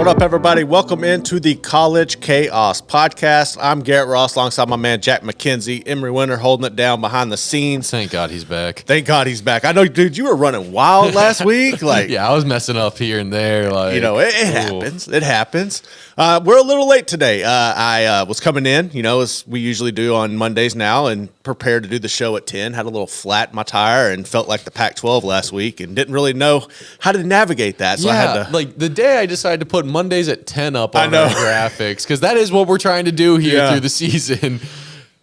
What up, everybody? Welcome into the College Chaos Podcast. I'm Garrett Ross, alongside my man Jack Mackenzie. Emery Winter holding it down behind the scenes. Thank God he's back. Thank God he's back. I know, dude, you were running wild last week. Yeah, I was messing up here and there. It happens. It happens. We're a little late today. I was coming in, as we usually do on Mondays now, and prepared to do the show at 10. Had a little flat in my tire and felt like the Pac-12 last week and didn't really know how to navigate that. So I had to, the day I decided to put Mondays at 10 up on our graphics, because that is what we're trying to do here through the season.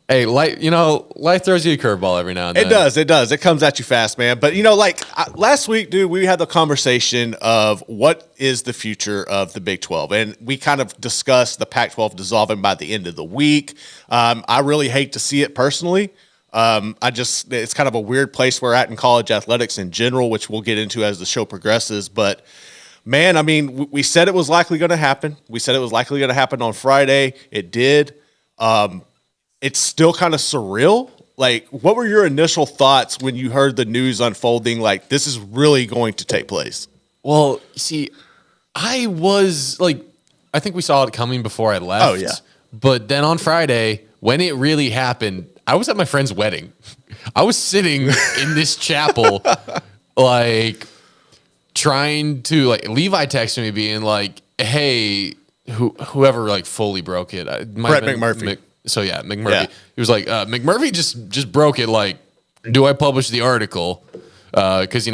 Hey, life throws you a curveball every now and then. It does. It comes at you fast, man. But, last week, dude, we had the conversation of what is the future of the Big 12. And we kind of discussed the Pac-12 dissolving by the end of the week. I really hate to see it personally. It's kind of a weird place we're at in college athletics in general, which we'll get into as the show progresses. But, man, I mean, we said it was likely going to happen. We said it was likely going to happen on Friday. It did. It's still kind of surreal. What were your initial thoughts when you heard the news unfolding? This is really going to take place. Well, see, I think we saw it coming before I left. Oh, yeah. But then on Friday, when it really happened, I was at my friend's wedding. I was sitting in this chapel, trying to, Levi texted me being like, hey, whoever, fully broke it. Brett McMurphy. McMurphy. Yeah. He was like, McMurphy just broke it. Do I publish the article? Because,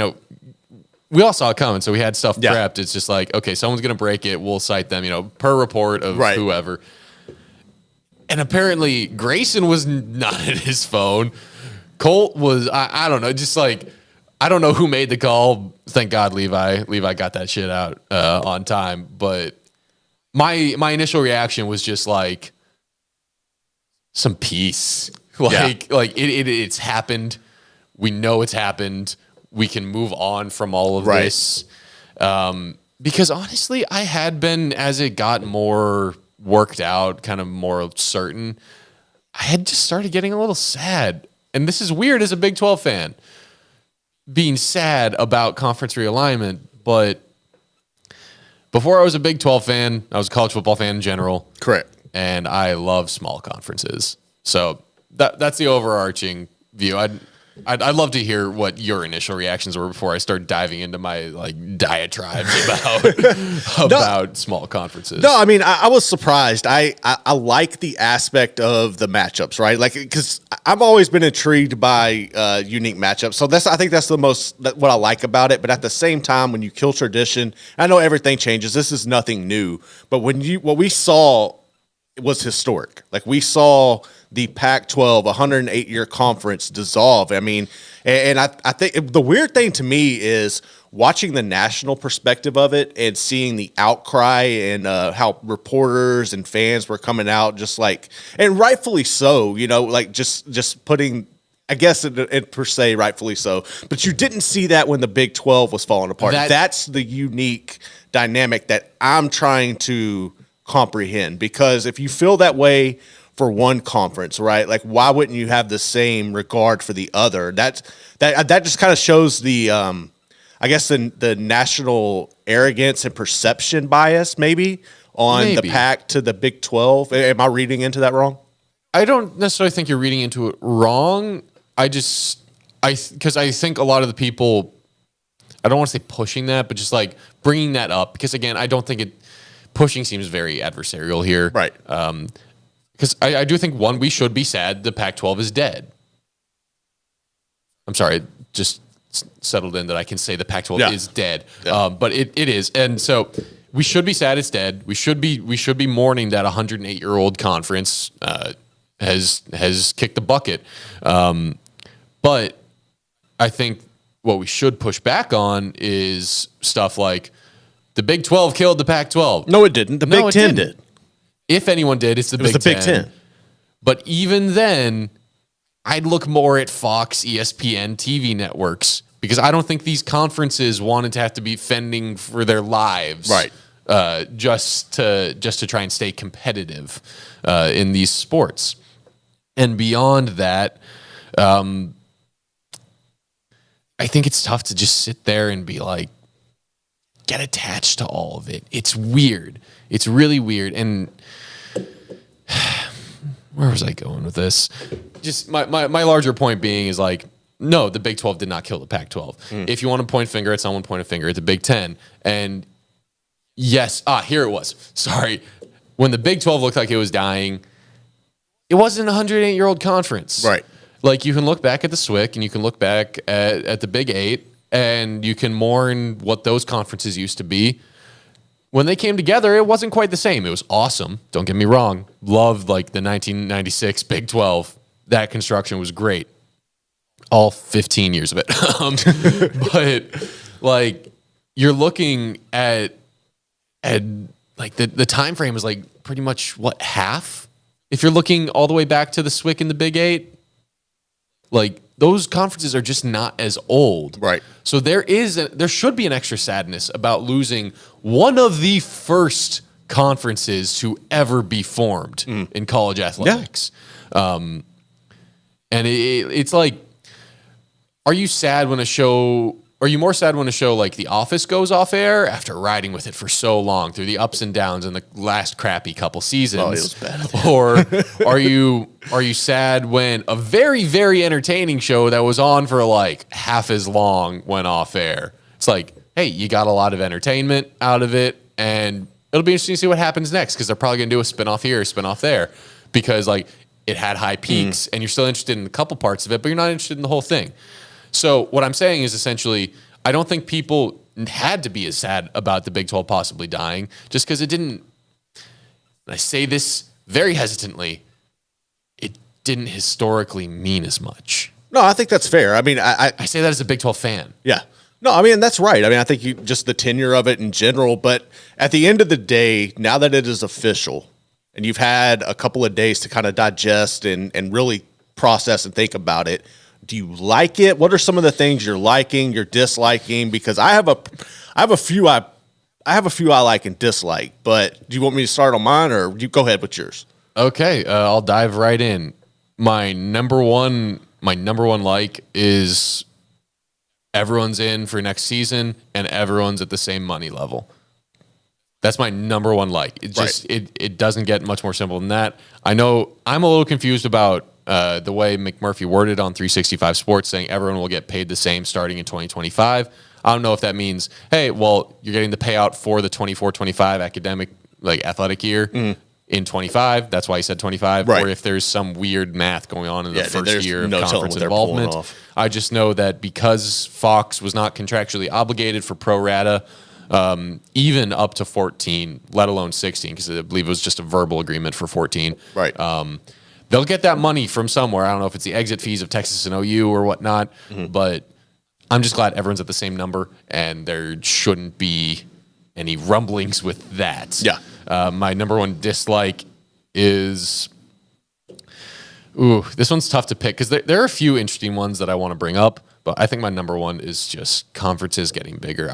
we all saw it coming, so we had stuff prepped. It's just okay, someone's going to break it. We'll cite them, per report of whoever. And apparently Grayson was not at his phone. Colt was, I don't know, just I don't know who made the call. Thank God Levi got that shit out on time. But my initial reaction was just some peace. It's happened. We know it's happened. We can move on from all of this. Because honestly, I had been, as it got more worked out, kind of more certain, I had just started getting a little sad. And this is weird as a Big 12 fan, being sad about conference realignment. But before I was a Big 12 fan, I was a college football fan in general. Correct. And I love small conferences. So that's the overarching view. I'd love to hear what your initial reactions were before I start diving into my diatribes about small conferences. No, I mean, I was surprised. I like the aspect of the matchups, right? Because I've always been intrigued by unique matchups. So I think that's what I like about it. But at the same time, when you kill tradition, I know everything changes. This is nothing new. But what we saw was historic. We saw the Pac-12 108-year conference dissolve. I mean, and I think the weird thing to me is watching the national perspective of it and seeing the outcry and how reporters and fans were coming out and rightfully so, just putting, I guess it per se, rightfully so. But you didn't see that when the Big 12 was falling apart. That's the unique dynamic that I'm trying to comprehend, because if you feel that way for one conference, right? Why wouldn't you have the same regard for the other? That just kind of shows the, I guess the national arrogance and perception bias maybe on the Pac to the Big 12. Am I reading into that wrong? I don't necessarily think you're reading into it wrong. Because I think a lot of the people, I don't want to say pushing that, but just bringing that up. Because again, I don't think pushing seems very adversarial here. Right. Because I do think, one, we should be sad the Pac-12 is dead. I'm sorry, just settled in that I can say the Pac-12 is dead. Yeah. But it is. And so we should be sad it's dead. We should be mourning that 108-year-old conference has kicked the bucket. But I think what we should push back on is stuff like the Big 12 killed the Pac-12. No, it didn't. The Big 10 did. If anyone did, it's the Big 10. But even then, I'd look more at Fox, ESPN, TV networks, because I don't think these conferences wanted to have to be fending for their lives, just to try and stay competitive in these sports. And beyond that, I think it's tough to just sit there and be like, get attached to all of it. It's weird. It's really weird. And where was I going with this? Just my larger point being is like, no, the Big 12 did not kill the Pac-12. If you want to point a finger at someone, point a finger at the Big 10. And yes, here it was. Sorry. When the Big 12 looked like it was dying, it wasn't a 108-year-old conference. Right. Like, you can look back at the SWIC and you can look back at the Big 8 and you can mourn what those conferences used to be. When they came together, it wasn't quite the same. It was awesome. Don't get me wrong. Loved, like, the 1996 Big 12. That construction was great. All 15 years of it. But, like, you're looking at like, the time frame is, like, pretty much, what, half? If you're looking all the way back to the SWIC and the Big 8, like, those conferences are just not as old. Right. So there should be an extra sadness about losing one of the first conferences to ever be formed in college athletics. Yeah. And it's like, are you more sad when a show like The Office goes off air after riding with it for so long through the ups and downs in the last crappy couple seasons? Oh, it was bad. Or are you sad when a very, very entertaining show that was on for like half as long went off air? It's like, hey, you got a lot of entertainment out of it, and it'll be interesting to see what happens next, because they're probably going to do a spinoff here, a spinoff there, because like it had high peaks and you're still interested in a couple parts of it, but you're not interested in the whole thing. So what I'm saying is essentially, I don't think people had to be as sad about the Big 12 possibly dying, just because it didn't, and I say this very hesitantly, it didn't historically mean as much. No, I think that's fair. I mean, I say that as a Big 12 fan. Yeah. No, I mean, that's right. I mean, I think just the tenure of it in general, but at the end of the day, now that it is official and you've had a couple of days to kind of digest and really process and think about it, do you like it? What are some of the things you're liking, you're disliking? Because I have a few I like and dislike, but do you want me to start on mine, or you go ahead with yours? Okay, I'll dive right in. My number one like is everyone's in for next season and everyone's at the same money level. That's my number one like. It just it doesn't get much more simple than that. I know I'm a little confused about the way McMurphy worded on 365 Sports, saying everyone will get paid the same starting in 2025. I don't know if that means, hey, well, you're getting the payout for the 24-25 academic, like, athletic year in 25. That's why he said 25. Right. Or if there's some weird math going on in the first year of no conference involvement. I just know that because Fox was not contractually obligated for pro rata, even up to 14, let alone 16, because I believe it was just a verbal agreement for 14. Right. They'll get that money from somewhere. I don't know if it's the exit fees of Texas and OU or whatnot, but I'm just glad everyone's at the same number, and there shouldn't be any rumblings with that. Yeah. My number one dislike is, this one's tough to pick, because there are a few interesting ones that I want to bring up, but I think my number one is just conferences getting bigger.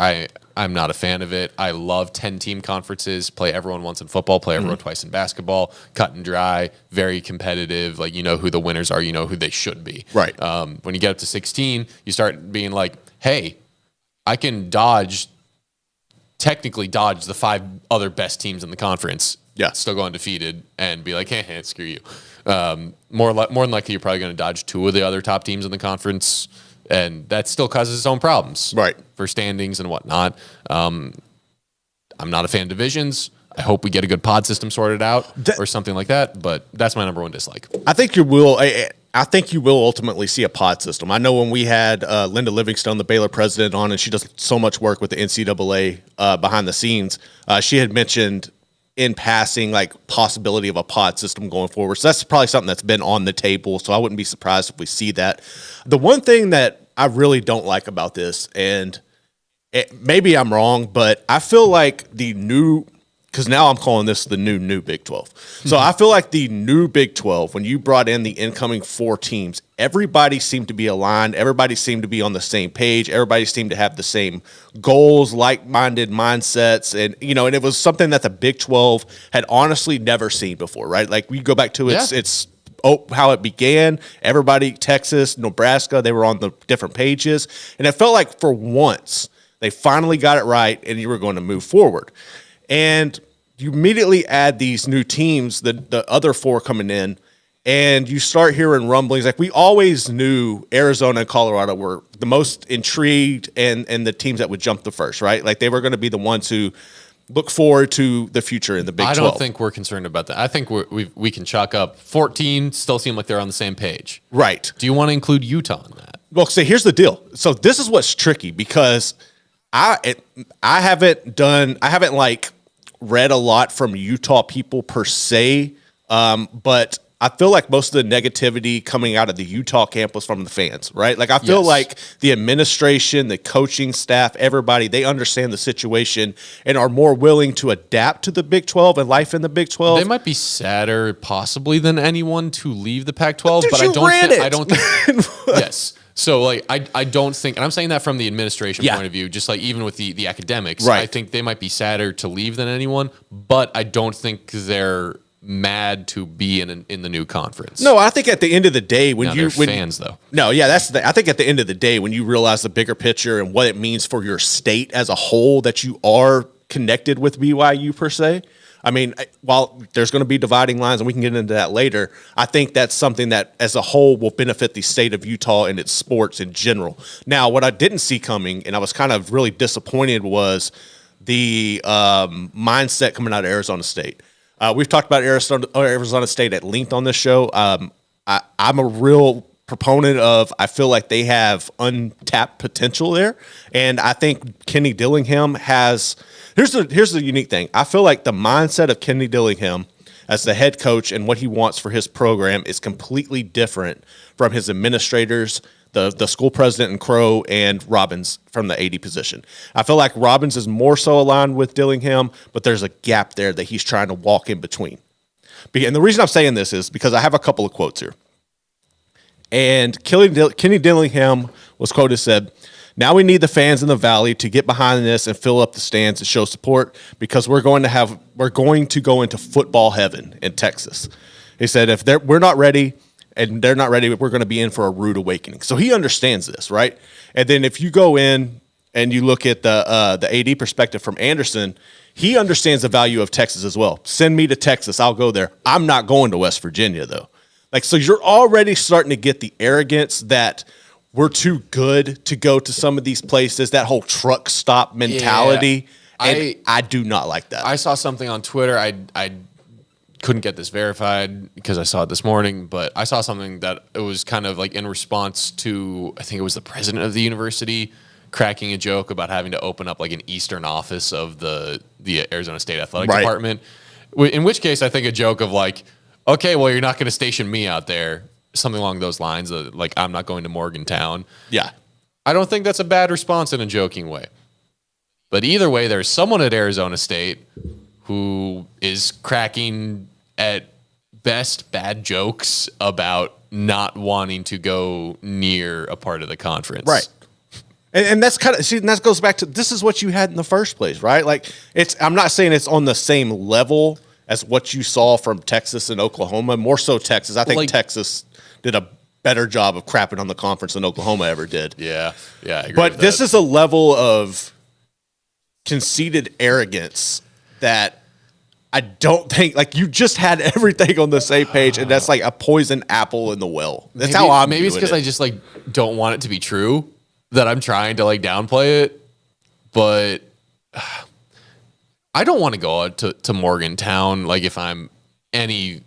I'm not a fan of it. I love 10-team conferences, play everyone once in football, play everyone twice in basketball, cut and dry, very competitive. Like, you know who the winners are, you know who they should be. Right. When you get up to 16, you start being like, hey, I can technically dodge the 5 other best teams in the conference. Yeah. Still go undefeated and be like, hey, screw you. More than likely, you're probably going to dodge 2 of the other top teams in the conference, and that still causes its own problems, right, for standings and whatnot. I'm not a fan of divisions. I hope we get a good pod system sorted out or something like that. But that's my number one dislike. I think you will. I think you will ultimately see a pod system. I know when we had Linda Livingstone, the Baylor president, on, and she does so much work with the NCAA behind the scenes. She had mentioned in passing, like, possibility of a pod system going forward. So that's probably something that's been on the table. So I wouldn't be surprised if we see that. The one thing that I really don't like about this, and maybe I'm wrong, but I feel like the new, because now I'm calling this the new Big 12. So I feel like the new Big 12, when you brought in the incoming 4 teams, everybody seemed to be aligned. Everybody seemed to be on the same page. Everybody seemed to have the same goals, like-minded mindsets. And, and it was something that the Big 12 had honestly never seen before, right? Like, we go back to how it began. Everybody, Texas, Nebraska, they were on the different pages. And it felt like for once They finally got it right, and you were going to move forward. And you immediately add these new teams, the other 4 coming in, and you start hearing rumblings. Like, we always knew Arizona and Colorado were the most intrigued and the teams that would jump the first, right? Like, they were going to be the ones who look forward to the future in the Big 12. I don't think we're concerned about that. I think we can chalk up 14, still seem like they're on the same page. Right. Do you want to include Utah in that? Well, so here's the deal. So this is what's tricky, because I haven't like read a lot from Utah people per se, but I feel like most of the negativity coming out of the Utah camp was from the fans, right? Like, I feel like the administration, the coaching staff, everybody, they understand the situation and are more willing to adapt to the Big 12 and life in the Big 12. They might be sadder possibly than anyone to leave the Pac-12, but I don't think yes. So, like, I don't think, and I'm saying that from the administration point of view, just like even with the academics, right. I think they might be sadder to leave than anyone, but I don't think they're mad to be in the new conference. No, I think at the end of the day, fans though. No, yeah, I think at the end of the day, when you realize the bigger picture and what it means for your state as a whole, that you are connected with BYU per se. I mean, while there's going to be dividing lines, and we can get into that later, I think that's something that as a whole will benefit the state of Utah and its sports in general. Now, what I didn't see coming, and I was kind of really disappointed, was the mindset coming out of Arizona State. We've talked about Arizona State at length on this show. I'm a real proponent of, I feel like they have untapped potential there. And I think Kenny Dillingham has, here's the unique thing. I feel like the mindset of Kenny Dillingham as the head coach and what he wants for his program is completely different from his administrators, the school president and Crow, and Robbins from the AD position. I feel like Robbins is more so aligned with Dillingham, but there's a gap there that he's trying to walk in between. And the reason I'm saying this is because I have a couple of quotes here. And Kenny Dillingham was quoted, said, "Now we need the fans in the Valley to get behind this and fill up the stands and show support, because we're going to go into football heaven in Texas." He said, if we're not ready and they're not ready, we're going to be in for a rude awakening. So he understands this, right? And then if you go in and you look at the AD perspective from Anderson, he understands the value of Texas as well. Send me to Texas, I'll go there. I'm not going to West Virginia though. Like, so you're already starting to get the arrogance that we're too good to go to some of these places, that whole truck stop mentality. Yeah, and I do not like that. I saw something on Twitter. I couldn't get this verified because I saw it this morning, but I saw something that it was kind of like in response to, I think it was the president of the university cracking a joke about having to open up like an Eastern office of the Arizona State Athletic Department. In which case, I think a joke of like, okay, well, you're not going to station me out there. Something along those lines, like I'm not going to Morgantown. Yeah. I don't think that's a bad response in a joking way. But either way, there's someone at Arizona State who is cracking at best bad jokes about not wanting to go near a part of the conference. Right. And that's kind of, see, and that goes back to, this is what you had in the first place, right? Like, I'm not saying it's on the same level as what you saw from Texas and Oklahoma, more so Texas. I think Texas did a better job of crapping on the conference than Oklahoma ever did. Yeah, I agree but with this that. is a level of conceited arrogance that I don't think, like, you just had everything on the same page, and that's like a poison apple in the well. That's how I'm maybe it's because I just like don't want it to be true that I'm trying to like downplay it, but I don't want to go out to Morgantown like if I'm anyone,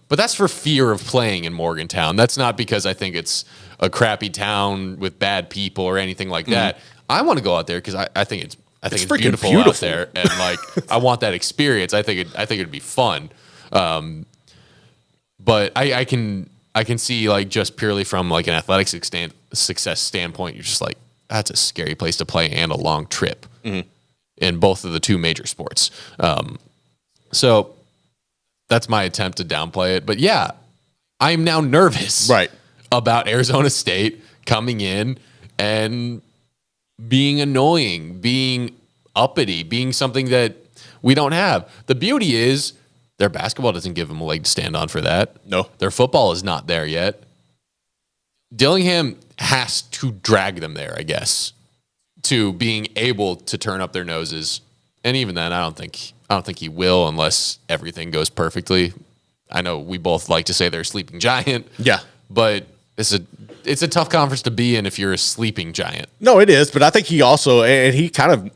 but that's for fear of playing in Morgantown. That's not because I think it's a crappy town with bad people or anything like that. I want to go out there because I think it's beautiful out there, and like I want that experience. I think it'd be fun. But I can see like just purely from like an athletic success standpoint, you're just like, that's a scary place to play and a long trip. In both of the two major sports. So that's my attempt to downplay it. But yeah, I'm now nervous about Arizona State coming in and being annoying, being uppity, being something that we don't have. The beauty is their basketball doesn't give them a leg to stand on for that. No. Their football is not there yet. Dillingham has to drag them there, I guess. to being able to turn up their noses. And even then, I don't think he will unless everything goes perfectly. I know we both like to say they're a sleeping giant. Yeah. But it's a tough conference to be in if you're a sleeping giant. No, it is. But I think he also, and he kind of,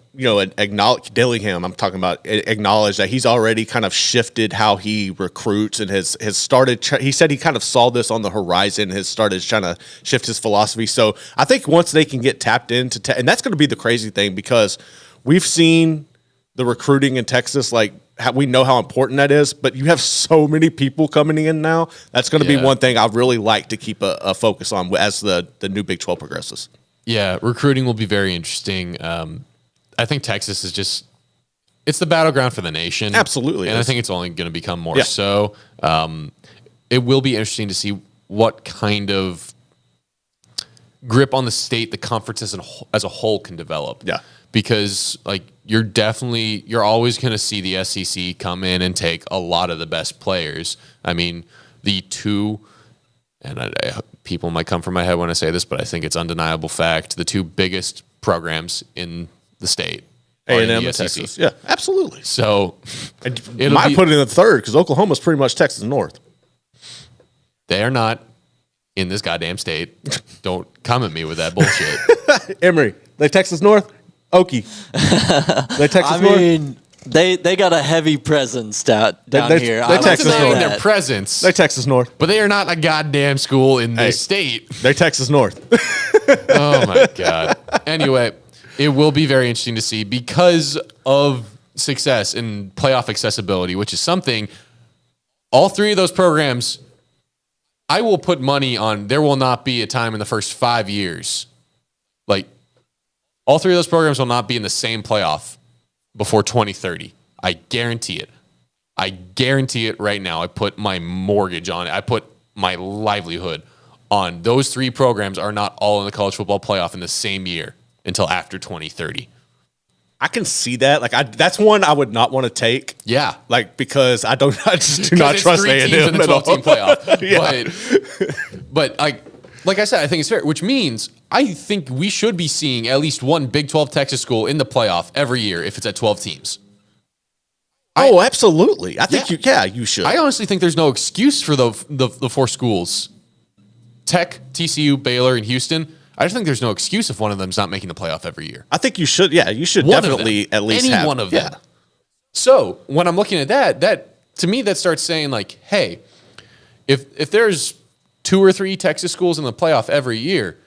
acknowledged Dillingham. I'm talking about acknowledged that he's already kind of shifted how he recruits and has started. He said he kind of saw this on the horizon, has started trying to shift his philosophy. So I think once they can get tapped into, and that's going to be the crazy thing because we've seen the recruiting in Texas, like we know how important that is, but you have so many people coming in now. That's going to be one thing I really like to keep a focus on as the new Big 12 progresses. Yeah, recruiting will be very interesting. I think Texas is just, it's the battleground for the nation. Absolutely. And I think it's only going to become more so. It will be interesting to see what kind of grip on the state the conference as a whole can develop. Yeah. Because you're always going to see the SEC come in and take a lot of the best players. I mean, the two, and people might come from my head when I say this, but I think it's undeniable fact, the two biggest programs in the state are in A&M the and SEC. Texas. Yeah, absolutely. So might put it in the third because Oklahoma's pretty much Texas North. They are not in this goddamn state. Don't come at me with that bullshit. Emory, they Texas North? Okie. They Texas North? I mean, they got a heavy presence down here. They I'm not Texas denying North. their presence, They Texas North. but they are not a goddamn school in this state. They Texas North. Oh my God. Anyway, it will be very interesting to see because of success in playoff accessibility, which is something all three of those programs, I will put money on. There will not be a time in the first 5 years. All three of those programs will not be in the same playoff before 2030. I guarantee it. I guarantee it right now. I put my mortgage on it. I put my livelihood on those three programs are not all in the college football playoff in the same year until after 2030. I can see that. That's one I would not want to take. Yeah. Because I just do not trust three A&M teams in the at all. 12-team playoff. Yeah. But like I said, I think it's fair, which means I think we should be seeing at least one Big 12 Texas school in the playoff every year if it's at 12 teams. Oh, absolutely. I think you should. I honestly think there's no excuse for the four schools. Tech, TCU, Baylor, and Houston. I just think there's no excuse if one of them's not making the playoff every year. I think you should. Yeah, you should One definitely at least Any have one of them. So when I'm looking at that to me that starts saying hey, if there's 2 or 3 Texas schools in the playoff every year,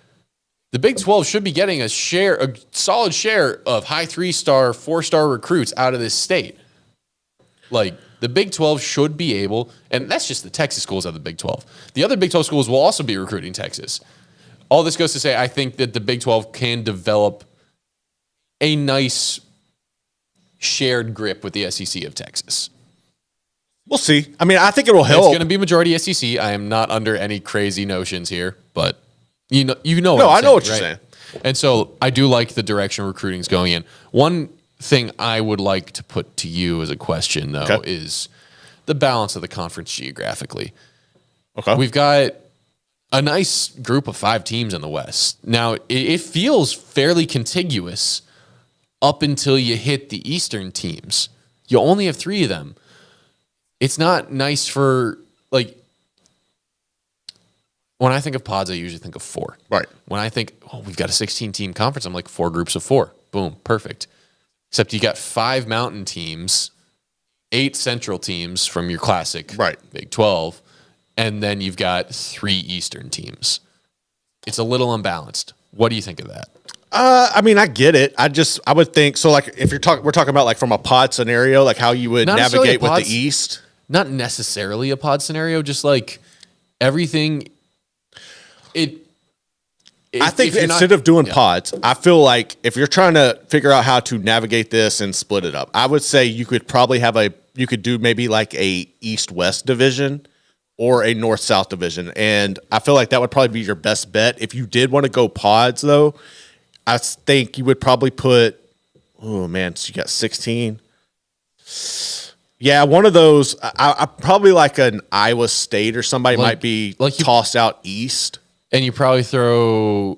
the Big 12 should be getting a solid share of high 3-star, 4-star recruits out of this state. The Big 12 should be able, and that's just the Texas schools of the Big 12. The other Big 12 schools will also be recruiting Texas. All this goes to say, I think that the Big 12 can develop a nice shared grip with the SEC of Texas. We'll see. I mean, I think it will help. It's going to be majority SEC. I am not under any crazy notions here, but you know. No, I know what you're saying. And so I do like the direction recruiting is going in. One thing I would like to put to you as a question, though, is the balance of the conference geographically. Okay. We've got a nice group of 5 teams in the West. Now, it feels fairly contiguous up until you hit the Eastern teams. You only have 3 of them. It's not nice for, when I think of pods, I usually think of 4. Right. When I think, we've got a 16-team conference, I'm like 4 groups of 4. Boom, perfect. Except you got 5 mountain teams, 8 central teams from your classic Big 12, and then you've got 3 Eastern teams. It's a little unbalanced. What do you think of that? I mean, I get it. I would think so. If we're talking about from a pod scenario, how you would Not navigate with pods, the East. Not necessarily a pod scenario, just everything. I think instead of doing pods, I feel like if you're trying to figure out how to navigate this and split it up, I would say you could probably you could do maybe a East-West division or a North-South division. And I feel like that would probably be your best bet. If you did want to go pods, though, I think you would probably put, so you got 16. Yeah, one of those, I probably an Iowa State or somebody might be tossed out east. And you probably throw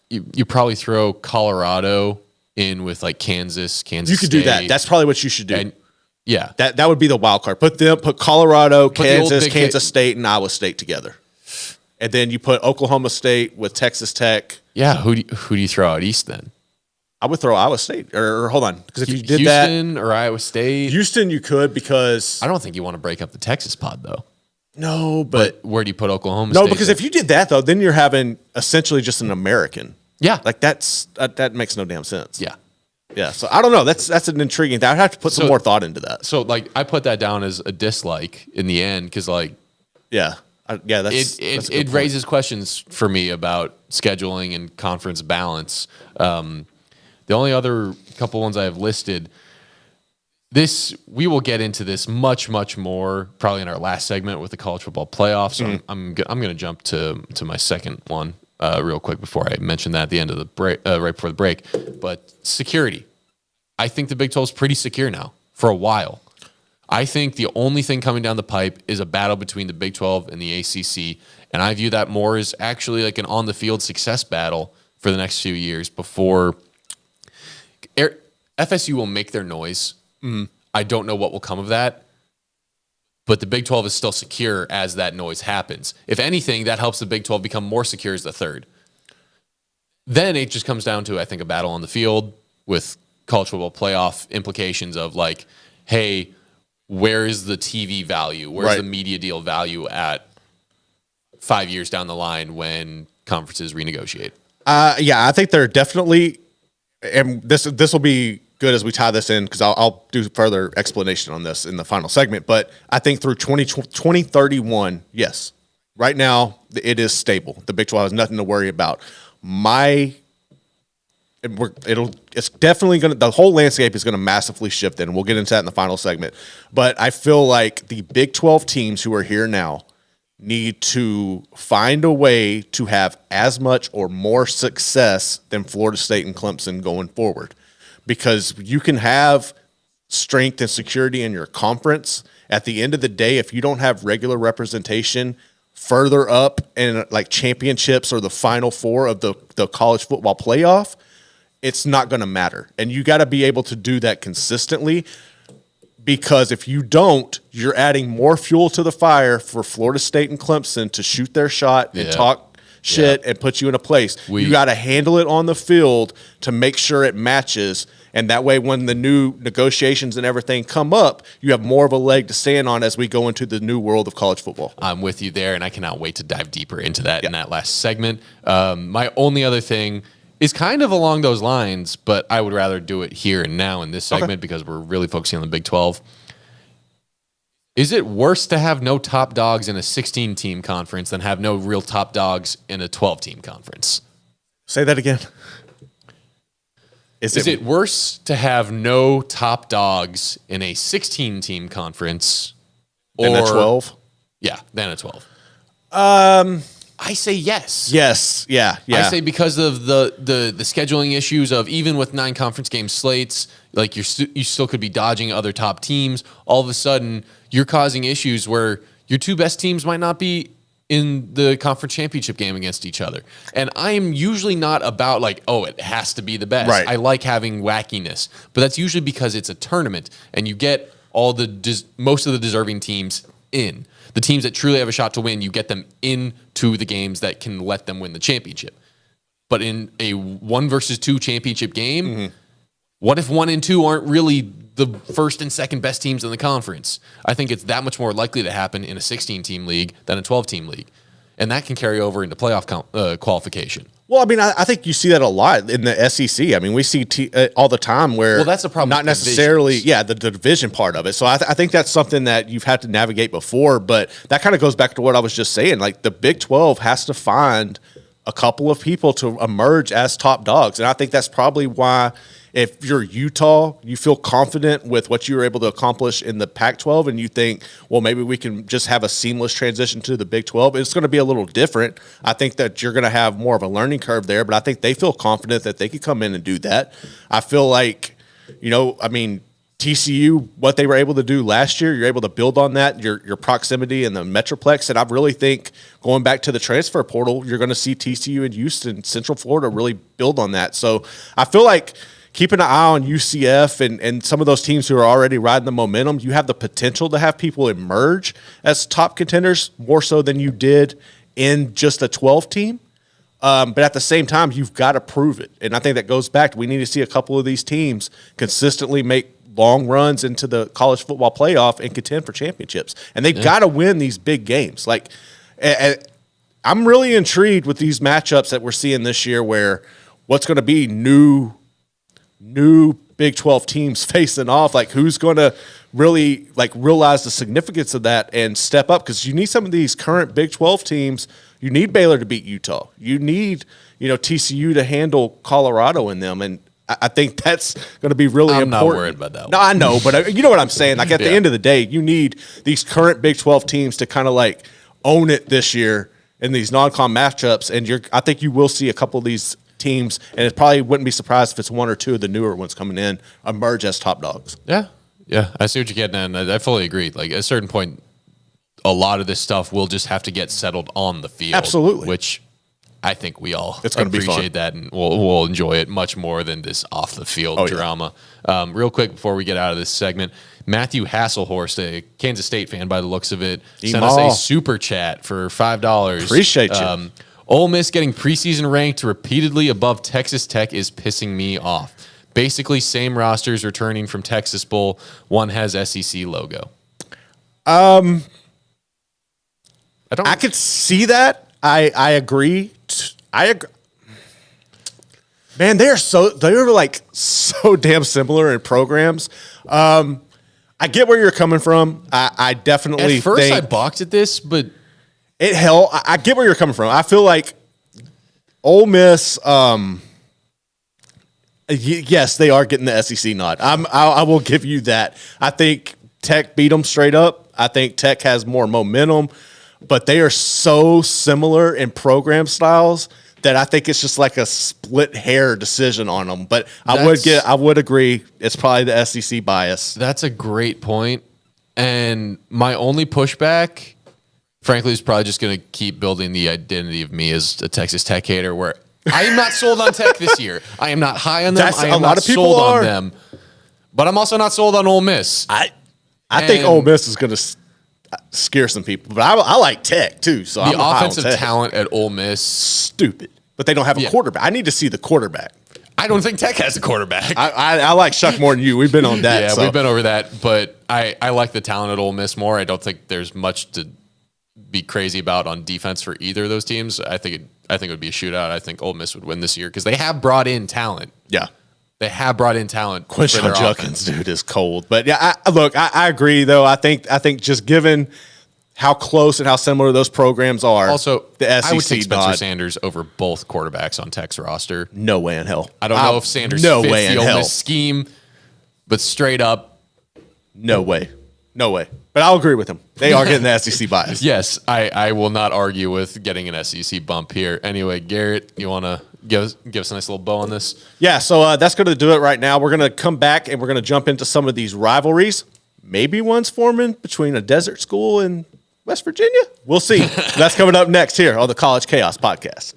you probably throw Colorado in with like Kansas. You could do that. That's probably what you should do. And, yeah, that would be the wild card. Put Colorado, Kansas, Big Kansas State, and Iowa State together, and then you put Oklahoma State with Texas Tech. Yeah, who do you throw out east then? I would throw Iowa State, or hold on, because if you did Houston or Iowa State, Houston you could, because I don't think you want to break up the Texas pod though. No, but where do you put Oklahoma no, State? because if you did that though, then you're having essentially just an American. Yeah, like that makes no damn sense. Yeah. Yeah, so I don't know. That's an intriguing thing. I'd have to put some more thought into that. So, like, I put that down as a dislike in the end because, like, it raises questions for me about scheduling and conference balance. The only other couple ones I have listed, we will get into this much more probably in our last segment with the college football playoffs. So I'm going to jump to my second one. Real quick before I mention that at the end of the break, right before the break. But security. I think the Big 12 is pretty secure now for a while. I think the only thing coming down the pipe is a battle between the Big 12 and the ACC. And I view that more as actually like an on-the-field success battle for the next few years before FSU will make their noise. I don't know what will come of that. But the Big 12 is still secure as that noise happens. If anything, that helps the Big 12 become more secure as the third. Then it just comes down to, I think, a battle on the field with college football playoff implications of like, hey, where is the TV value? Where's the media deal value at 5 years down the line when conferences renegotiate? I think they're definitely, and this will be good as we tie this in, because I'll do further explanation on this in the final segment. But I think through 2031, yes, right now it is stable. The Big 12 has nothing to worry about. It's definitely going to, the whole landscape is going to massively shift, and we'll get into that in the final segment. But I feel like the Big 12 teams who are here now need to find a way to have as much or more success than Florida State and Clemson going forward. Because you can have strength and security in your conference. At the end of the day, if you don't have regular representation further up in like championships or the Final Four of the college football playoff, it's not going to matter. And you got to be able to do that consistently, because if you don't, you're adding more fuel to the fire for Florida State and Clemson to shoot their shot and talk shit and put you in a place. You got to handle it on the field to make sure it matches. And that way, when the new negotiations and everything come up, you have more of a leg to stand on as we go into the new world of college football. I'm with you there, and I cannot wait to dive deeper into that in that last segment. My only other thing is kind of along those lines, but I would rather do it here and now in this segment because we're really focusing on the Big 12. Is it worse to have no top dogs in a 16-team conference than have no real top dogs in a 12-team conference? Say that again. Is it worse to have no top dogs in a 16-team conference than a 12? Yeah, than a 12. I say yes. Yes. Yeah. I say because of the scheduling issues of even with 9 conference game slates, like you still could be dodging other top teams. All of a sudden, you're causing issues where your 2 best teams might not be in the conference championship game against each other. And I am usually not about like, oh, it has to be the best. Right. I like having wackiness, but that's usually because it's a tournament and you get all most of the deserving teams in. The teams that truly have a shot to win, you get them into the games that can let them win the championship. But in a 1 versus 2 championship game, what if 1 and 2 aren't really the first and second best teams in the conference? I think it's that much more likely to happen in a 16-team league than a 12-team league. And that can carry over into playoff qualification. Well, I mean, I think you see that a lot in the SEC. I mean, we see all the time where that's the problem. Not necessarily, the division part of it. So I think that's something that you've had to navigate before. But that kind of goes back to what I was just saying. Like the Big 12 has to find a couple of people to emerge as top dogs, and I think that's probably why. If you're Utah, you feel confident with what you were able to accomplish in the Pac-12, and you think, well, maybe we can just have a seamless transition to the Big 12. It's going to be a little different. I think that you're going to have more of a learning curve there, but I think they feel confident that they could come in and do that. I feel like, I mean, TCU, what they were able to do last year, you're able to build on that, your proximity and the Metroplex. And I really think going back to the transfer portal, you're going to see TCU and Houston, Central Florida really build on that. So I feel like keeping an eye on UCF and some of those teams who are already riding the momentum, you have the potential to have people emerge as top contenders more so than you did in just a 12 team. But at the same time, you've got to prove it. And I think that goes back to we need to see a couple of these teams consistently make long runs into the college football playoff and contend for championships. And they've got to win these big games. Like, I'm really intrigued with these matchups that we're seeing this year where what's going to be new Big 12 teams facing off. Like, who's going to really, like, realize the significance of that and step up? Because you need some of these current Big 12 teams. You need Baylor to beat Utah. You need, TCU to handle Colorado in them. And I think that's going to be really important. I'm not worried about that one. No, I know, but you know what I'm saying? Like, at the end of the day, you need these current Big 12 teams to kind of, like, own it this year in these non-con matchups. And I think you will see a couple of these teams, and it probably wouldn't be surprised if it's one or two of the newer ones coming in, emerge as top dogs. Yeah. I see what you're getting at, and I fully agree. Like, at a certain point, a lot of this stuff will just have to get settled on the field. Absolutely. Which I think we all it's gonna appreciate that, and we'll enjoy it much more than this off the field drama. Real quick before we get out of this segment, Matthew Hasselhorst, a Kansas State fan by the looks of it, sent us a super chat for $5. Appreciate you. Ole Miss getting preseason ranked repeatedly above Texas Tech is pissing me off. Basically, same rosters returning from Texas Bowl. One has SEC logo. I could see that. I agree. Man, they're like so damn similar in programs. I get where you're coming from. I definitely at first think I balked at this, but I get where you're coming from. I feel like Ole Miss. Yes, they are getting the SEC nod. I will give you that. I think Tech beat them straight up. I think Tech has more momentum. But they are so similar in program styles that I think it's just like a split hair decision on them. But I would agree it's probably the SEC bias. That's a great point. And my only pushback, frankly, is probably just going to keep building the identity of me as a Texas Tech hater, where I am not sold on Tech this year. I am not high on them. I am not sold on them. But I'm also not sold on Ole Miss. I think Ole Miss is going to scare some people, but I like Tech too. So the offensive talent at Ole Miss, stupid, but they don't have a quarterback. I need to see the quarterback. I don't think Tech has a quarterback. I like Shuck more than you. We've been on that. Yeah, we've been over that, but I like the talent at Ole Miss more. I don't think there's much to be crazy about on defense for either of those teams. I think it would be a shootout. I think Ole Miss would win this year because they have brought in talent. Yeah. They have brought in talent. Quinshon Judkins, dude, is cold. But yeah, I agree though. I think just given how close and how similar those programs are, also the SEC I would take Spencer Sanders over both quarterbacks on Tech's roster. No way in hell. I don't know if Sanders fits the Ole Miss scheme, but straight up, no way. But I'll agree with him. They are getting the SEC bias. Yes, I will not argue with getting an SEC bump here. Anyway, Garrett, you want to give us a nice little bow on this? Yeah, so that's going to do it right now. We're going to come back and we're going to jump into some of these rivalries. Maybe one's forming between a desert school and West Virginia. We'll see. That's coming up next here on the College Chaos Podcast.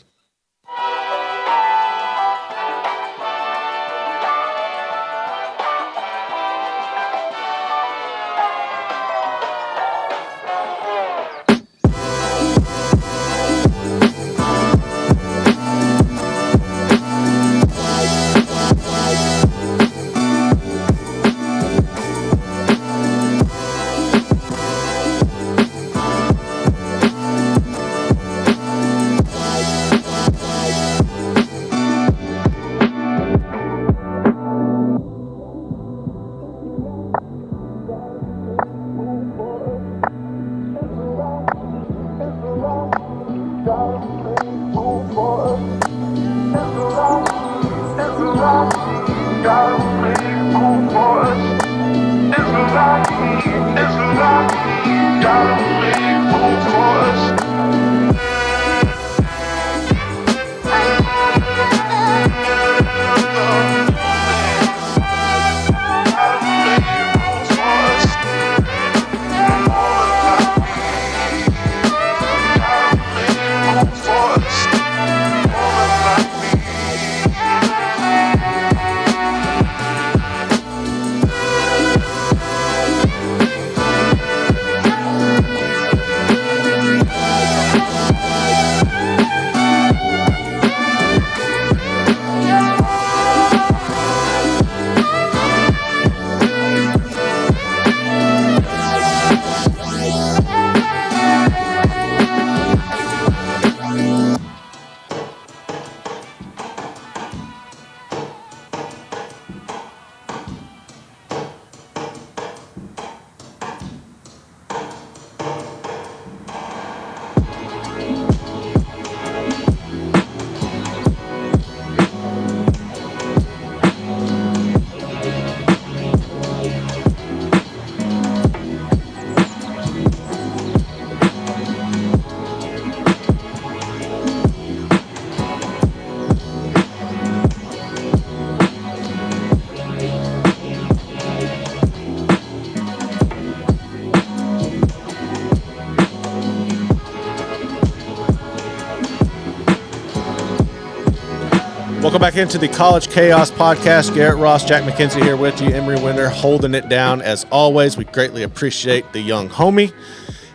Welcome back into the College Chaos Podcast. Garrett Ross, Jack Mackenzie here with you. Emery Winter holding it down as always. We greatly appreciate the young homie.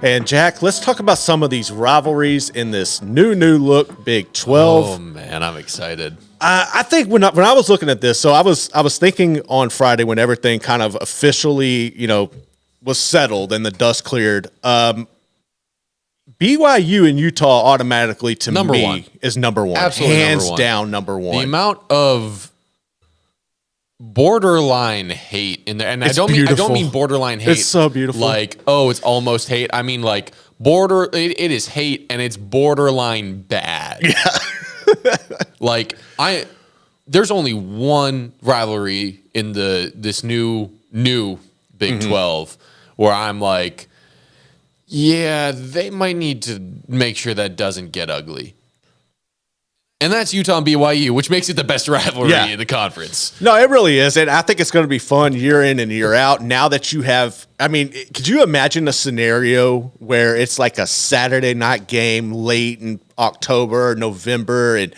And Jack, let's talk about some of these rivalries in this new look Big 12. Oh man, I'm excited. I think when I was looking at this, so I was thinking on Friday when everything kind of officially, was settled and the dust cleared. BYU and Utah automatically to Number me one. is number one. Absolutely Hands number one. down number one. The amount of borderline hate in there, and I It's don't beautiful. mean borderline hate. It's so beautiful. Like, oh, it's almost hate. I mean, like it is hate, and it's borderline bad. Yeah. Like there's only one rivalry in this new Big 12 where I'm like, yeah, they might need to make sure that doesn't get ugly. And that's Utah and BYU, which makes it the best rivalry in the conference. No, it really is. And I think it's going to be fun year in and year out. Now that you have, could you imagine a scenario where it's like a Saturday night game late in October or November and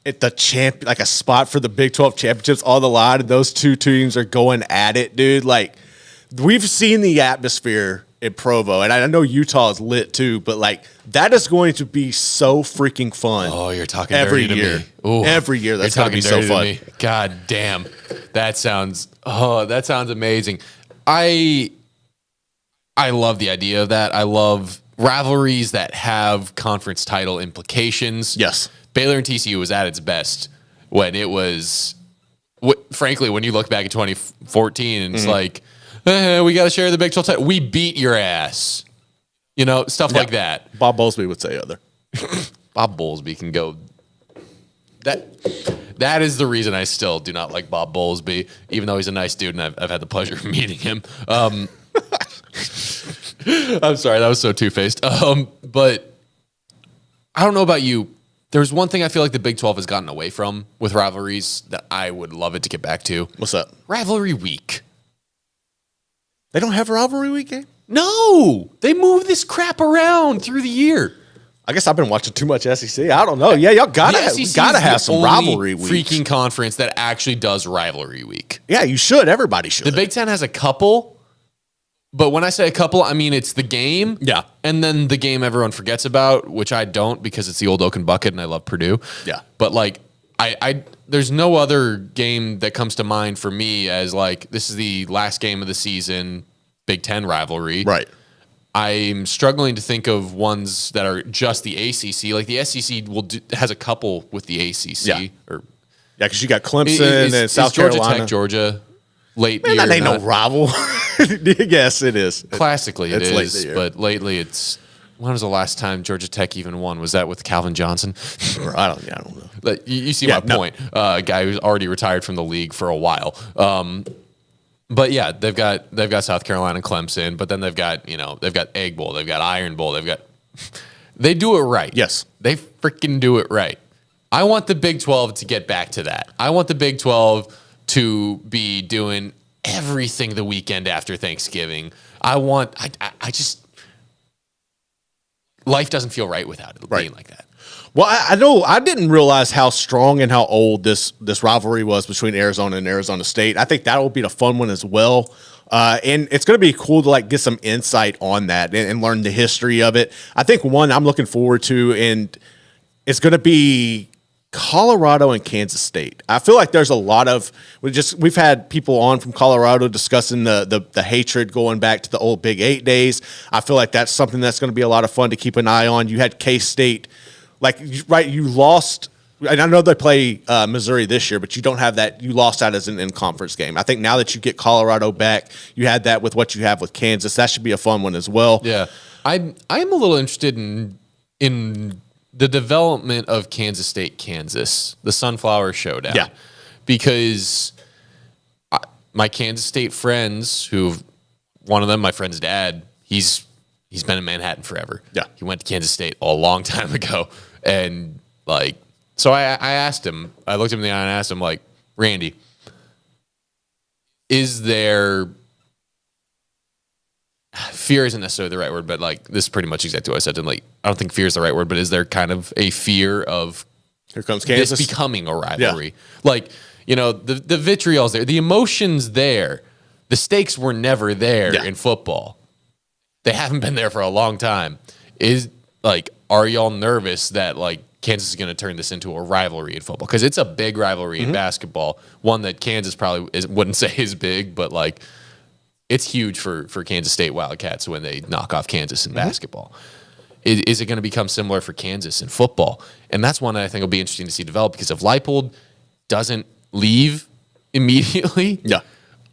at the like a spot for the Big 12 championships on the line and those two teams are going at it, dude? Like, we've seen the atmosphere in Provo, and I know Utah is lit too, but like that is going to be so freaking fun. Oh, you're talking every dirty year. To me. Ooh, every year, that's going to be so fun. God damn, that sounds amazing. I love the idea of that. I love rivalries that have conference title implications. Yes, Baylor and TCU was at its best when it was. Frankly, when you look back at 2014, and it's like, we got to share the Big 12 title. We beat your ass. Stuff like that. Bob Bowlesby would say other. Bob Bowlesby can go. That is the reason I still do not like Bob Bowlesby, even though he's a nice dude and I've had the pleasure of meeting him. I'm sorry, that was so two-faced. But I don't know about you. There's one thing I feel like the Big 12 has gotten away from with rivalries that I would love it to get back to. What's up? Rivalry week. They don't have a rivalry week game? No, they move this crap around through the year. I guess I've been watching too much SEC. I don't know. Yeah, y'all gotta have some rivalry weeks. Freaking conference that actually does rivalry week. Yeah, you should. Everybody should. The Big Ten has a couple, but when I say a couple, I mean it's the game. Yeah, and then the game everyone forgets about, which I don't because it's the old Oaken Bucket and I love Purdue. Yeah, but like I there's no other game that comes to mind for me as like this is the last game of the season, Big Ten rivalry. Right. I'm struggling to think of ones that are just the ACC. Like the SEC has a couple with the ACC. Yeah, because you got Clemson and South Georgia Carolina. Tech, Georgia, late Man, year. That ain't no rival. Yes, it is. Classically, it late is. in the year. But lately, it's. When was the last time Georgia Tech even won? Was that with Calvin Johnson? I don't know. Like, you see my point. A guy who's already retired from the league for a while. But yeah, they've got South Carolina and Clemson, but then they've got Egg Bowl, they've got Iron Bowl, they do it right. Yes. They freaking do it right. I want the Big 12 to get back to that. I want the Big 12 to be doing everything the weekend after Thanksgiving. I just life doesn't feel right without it being like that. Well, I know I didn't realize how strong and how old this rivalry was between Arizona and Arizona State. I think that will be the fun one as well. And it's going to be cool to like get some insight on that and learn the history of it. I think one I'm looking forward to, and it's going to be Colorado and Kansas State. I feel like there's a lot of we've had people on from Colorado discussing the hatred going back to the old Big 8 days. I feel like that's something that's going to be a lot of fun to keep an eye on. You had K-State. Like, right, you lost, and I know they play Missouri this year, but you don't have that. You lost that as an in-conference game. I think now that you get Colorado back, you had that with what you have with Kansas. That should be a fun one as well. Yeah. I'm a little interested in the development of Kansas State, Kansas, the Sunflower Showdown. Yeah. Because my Kansas State friends, one of them, my friend's dad, he's been in Manhattan forever. Yeah. He went to Kansas State a long time ago. And like, so I asked him, I looked him in the eye and asked him, like, Randy, is there fear isn't necessarily the right word, but like this is pretty much exactly what I said to him. Like, I don't think fear is the right word, but is there kind of a fear of Here comes Kansas. this becoming a rivalry. Like, the vitriol's there, the emotion's there. The stakes were never there in football. They haven't been there for a long time. Are y'all nervous that Kansas is going to turn this into a rivalry in football? Because it's a big rivalry in basketball. One that Kansas probably wouldn't say is big, but it's huge for Kansas State Wildcats when they knock off Kansas in basketball. Is it going to become similar for Kansas in football? And that's one that I think will be interesting to see develop, because if Leipold doesn't leave immediately,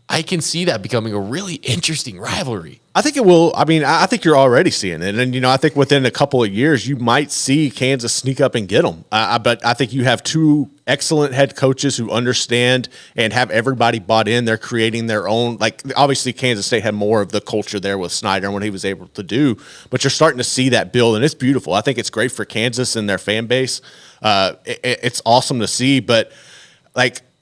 I can see that becoming a really interesting rivalry. I think it will. I mean, I think you're already seeing it. And, I think within a couple of years, you might see Kansas sneak up and get them. But I think you have two excellent head coaches who understand and have everybody bought in. They're creating their own. Obviously, Kansas State had more of the culture there with Snyder and what he was able to do. But you're starting to see that build, and it's beautiful. I think it's great for Kansas and their fan base. It's awesome to see. But,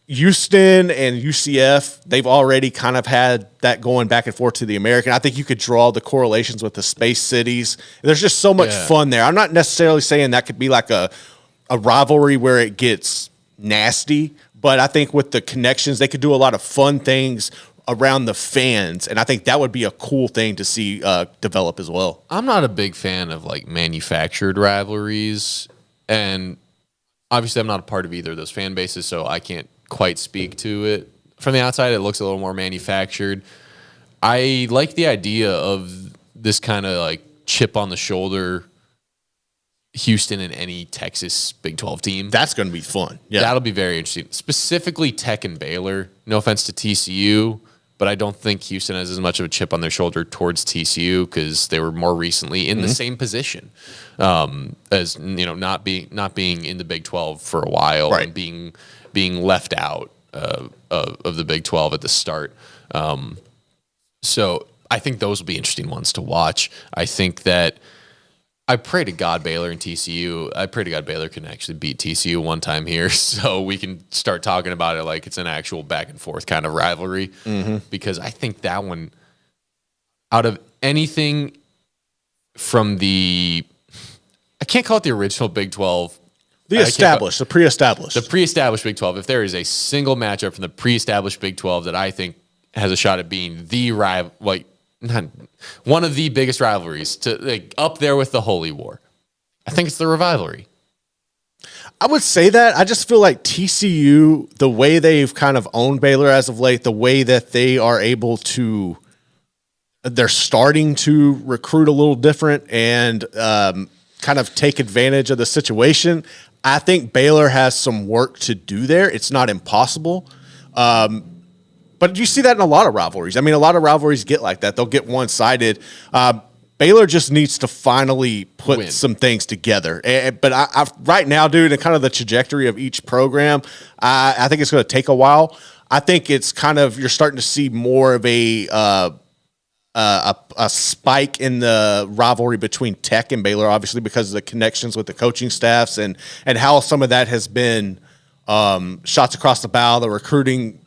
Houston and UCF, they've already kind of had that going back and forth to the American. I think you could draw the correlations with the space cities. There's just so much fun there. I'm not necessarily saying that could be a rivalry where it gets nasty, but I think with the connections, they could do a lot of fun things around the fans, and I think that would be a cool thing to see develop as well. I'm not a big fan of manufactured rivalries, and obviously I'm not a part of either of those fan bases, so I can't quite speak to it. From the outside, it looks a little more manufactured. I like the idea of this kind of chip on the shoulder Houston and any Texas Big 12 team. That's going to be fun. Yeah, that'll be very interesting. Specifically Tech and Baylor. No offense to TCU, but I don't think Houston has as much of a chip on their shoulder towards TCU because they were more recently in the same position as not being in the Big 12 for a while and being left out of the Big 12 at the start. So I think those will be interesting ones to watch. I think that I pray to God Baylor and TCU. I pray to God Baylor can actually beat TCU one time here so we can start talking about it like it's an actual back and forth kind of rivalry. Because I think that one, out of anything from I can't call it the original Big 12, the pre-established Big 12. If there is a single matchup from the pre-established Big 12 that I think has a shot at being the one of the biggest rivalries to up there with the Holy War, I think it's the Rivalry. I would say that. I just feel like TCU, the way they've kind of owned Baylor as of late, the way that they are able to, they're starting to recruit a little different and kind of take advantage of the situation. I think Baylor has some work to do there. It's not impossible. But you see that in a lot of rivalries. I mean, a lot of rivalries get like that. They'll get one-sided. Baylor just needs to finally put some things together. But I right now, dude, and kind of the trajectory of each program, I think it's going to take a while. I think it's kind of, you're starting to see more of a spike in the rivalry between Tech and Baylor, obviously because of the connections with the coaching staffs and how some of that has been shots across the bow, the recruiting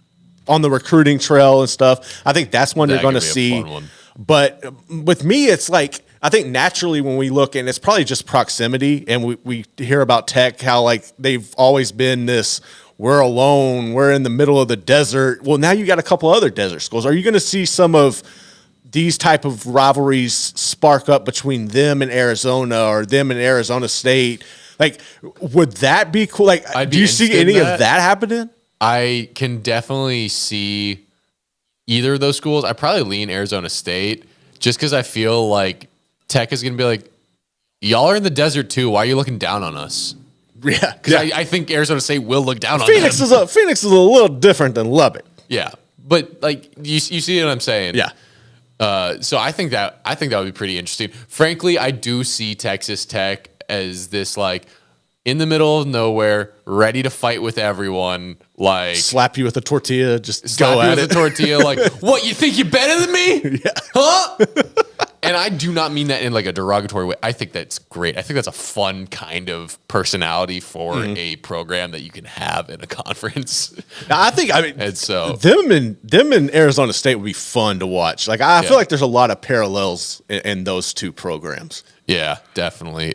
on the recruiting trail and stuff. I think that's when you're going to see. But with me, it's I think naturally when we look, and it's probably just proximity, and we hear about Tech, how they've always been this, we're alone, we're in the middle of the desert. Well, now you got a couple other desert schools. Are you going to see some of these type of rivalries spark up between them and Arizona or them and Arizona State? Would that be cool? Do you see any of that happening? I can definitely see either of those schools. I probably lean Arizona State just because I feel like Tech is going to be y'all are in the desert too. Why are you looking down on us? Yeah. Because I think Arizona State will look down on Phoenix them. Phoenix is a little different than Lubbock. Yeah. But you see what I'm saying? Yeah. So I think that would be pretty interesting. Frankly, I do see Texas Tech as this in the middle of nowhere, ready to fight with everyone. Slap you with a tortilla, just slap go you at with it. a tortilla. What, you think you're better than me? Yeah. Huh? And I do not mean that in a derogatory way. I think that's great. I think that's a fun kind of personality for a program that you can have in a conference. And so them and Arizona State would be fun to watch. I feel like there's a lot of parallels in those two programs. Yeah, definitely.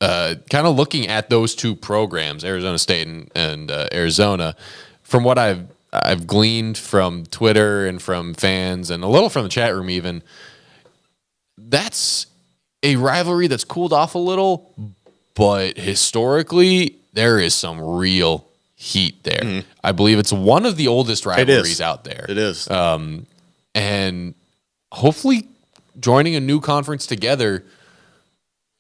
kind of looking at those two programs, Arizona State and Arizona, from what I've gleaned from Twitter and from fans and a little from the chat room even, that's a rivalry that's cooled off a little, but historically there is some real heat there. Mm-hmm. I believe it's one of the oldest rivalries out there. It is. And hopefully joining a new conference together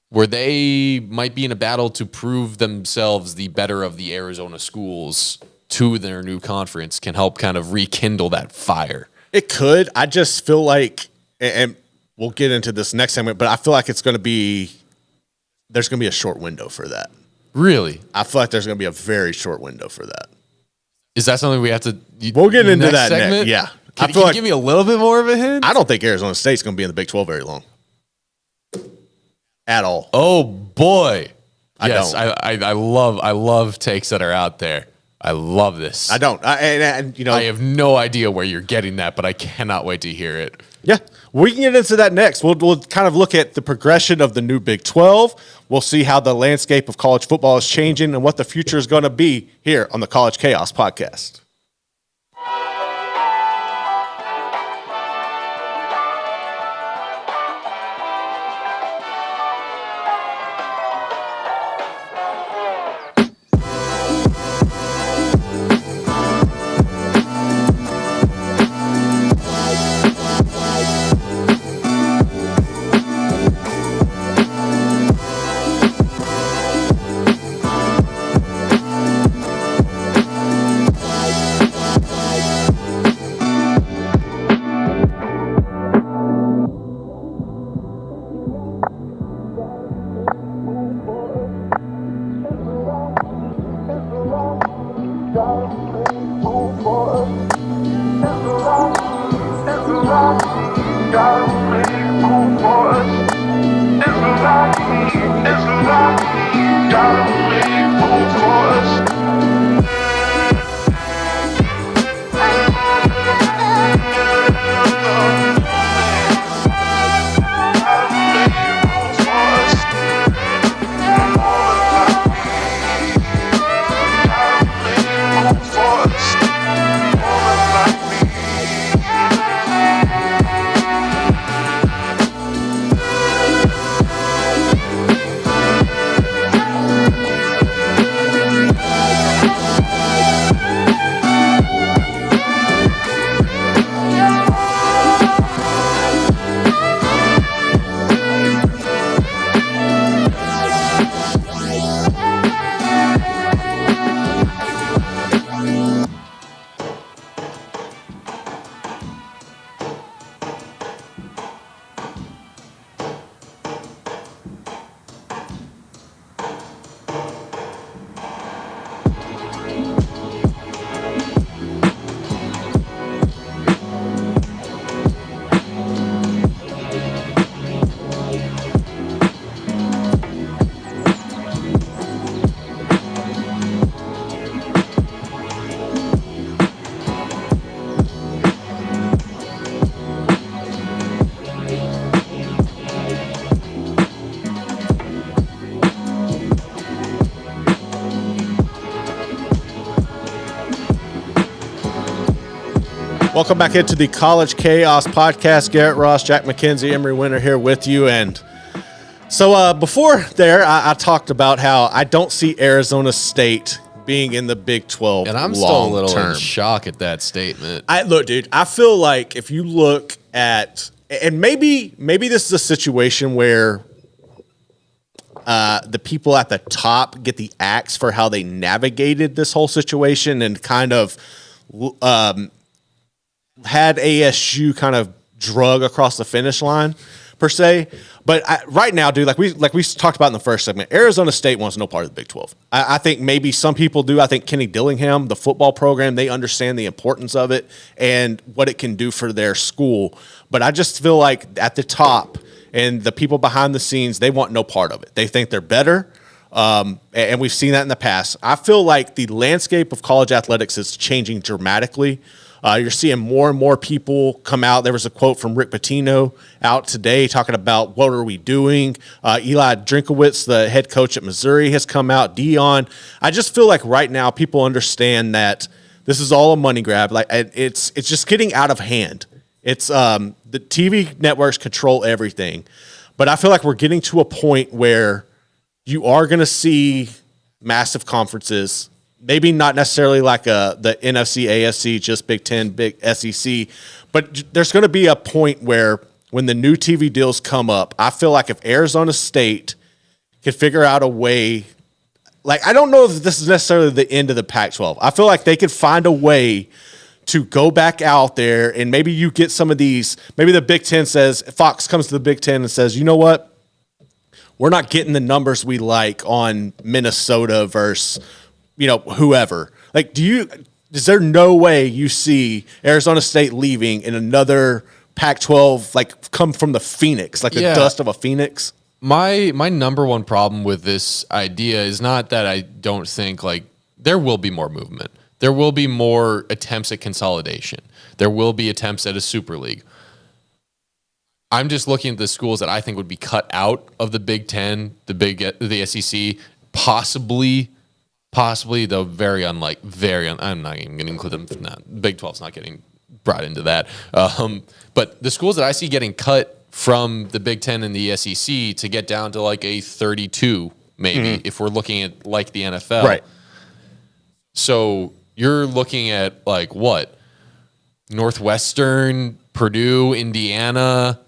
where they might be in a battle to prove themselves the better of the Arizona schools to their new conference can help kind of rekindle that fire. It could. I just feel like, and we'll get into this next segment, but I feel like there's going to be a short window for that. Really? I feel like there's going to be a very short window for that. Is that something we have to? We'll get into that next. Yeah. Can you give me a little bit more of a hint? I don't think Arizona State's going to be in the Big 12 very long. At all. Oh boy. Yes, I love takes that are out there. I love this. I don't. And you know, I have no idea where you're getting that, but I cannot wait to hear it. Yeah, we can get into that next. We'll kind of look at the progression of the new Big 12. We'll see how the landscape of college football is changing and what the future is going to be here on the College Chaos Podcast. Welcome back into the College Chaos Podcast. Garrett Ross, Jack Mackenzie, Emery Winter here with you. And so before there, I talked about how I don't see Arizona State being in the Big 12 and I'm still a little in shock at that statement. Look, dude, I feel like if you look at, and maybe this is a situation where the people at the top get the axe for how they navigated this whole situation and kind of had ASU kind of drug across the finish line per se. But right now, dude, like we talked about in the first segment, Arizona State wants no part of the Big 12. I think maybe some people do. I think Kenny Dillingham, the football program, they understand the importance of it and what it can do for their school. But I just feel like at the top and the people behind the scenes, they want no part of it. They think they're better. And we've seen that in the past. I feel like the landscape of college athletics is changing dramatically. You're seeing more and more people come out. There was a quote from Rick Pitino out today talking about what are we doing. Eli Drinkowitz, the head coach at Missouri, has come out. Dion. I just feel like right now people understand that this is all a money grab. Like it's just getting out of hand. It's the TV networks control everything, but I feel like we're getting to a point where you are going to see massive conferences. Maybe not necessarily like the NFC, AFC, just Big Ten, big SEC, but there's going to be a point where when the new TV deals come up, I feel like if Arizona State could figure out a way, like I don't know if this is necessarily the end of the Pac-12. I feel like they could find a way to go back out there and maybe you get some of these, maybe the Big Ten says, Fox comes to the Big Ten and says, you know what? We're not getting the numbers we like on Minnesota versus whoever. Like, is there no way you see Arizona State leaving in another Pac-12, like come from the Phoenix, like the dust of a Phoenix? My number one problem with this idea is not that I don't think like there will be more movement. There will be more attempts at consolidation. There will be attempts at a super league. I'm just looking at the schools that I think would be cut out of the Big Ten, the SEC, possibly though very I'm not even going to include them. No, Big 12's not getting brought into that. But the schools that I see getting cut from the Big Ten and the SEC to get down to like a 32, maybe if we're looking at like the NFL. Right. So you're looking at like what? Northwestern, Purdue, Indiana.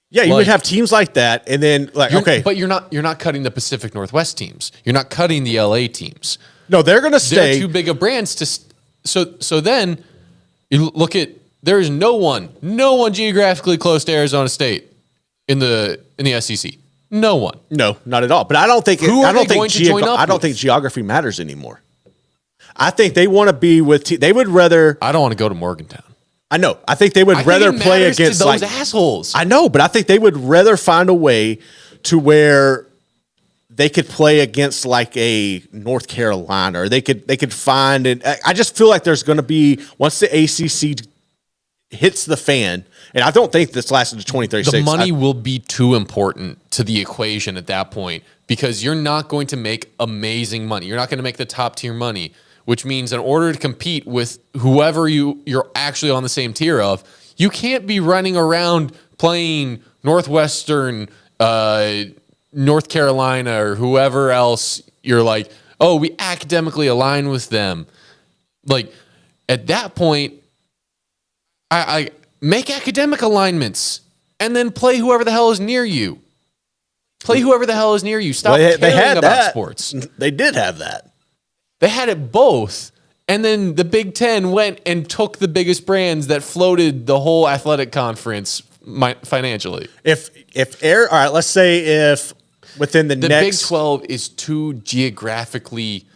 Yeah, you would have teams like that, and then but you're not cutting the Pacific Northwest teams. You're not cutting the LA teams. No, they're going to stay. They're too big of brands to. So then you look at there is no one geographically close to Arizona State in the SEC. No one. No, not at all. But I don't think geography matters anymore. I think they want to be with. They would rather. I don't want to go to Morgantown. I know. I think they would rather play against those assholes. I know, but I think they would rather find a way to where they could play against like a North Carolina, or they could find it. I just feel like there's going to be once the ACC hits the fan, and I don't think this lasts into 2036. The money will be too important to the equation at that point because you're not going to make amazing money. You're not going to make the top tier money. Which means in order to compete with whoever you're actually on the same tier of, you can't be running around playing Northwestern, North Carolina, or whoever else you're like, oh, we academically align with them. Like, at that point, I make academic alignments and then play whoever the hell is near you. Play whoever the hell is near you. Stop caring about sports. They did have that. They had it both. And then the Big Ten went and took the biggest brands that floated the whole athletic conference financially. All right, let's say if within the next... Big 12 is too geographically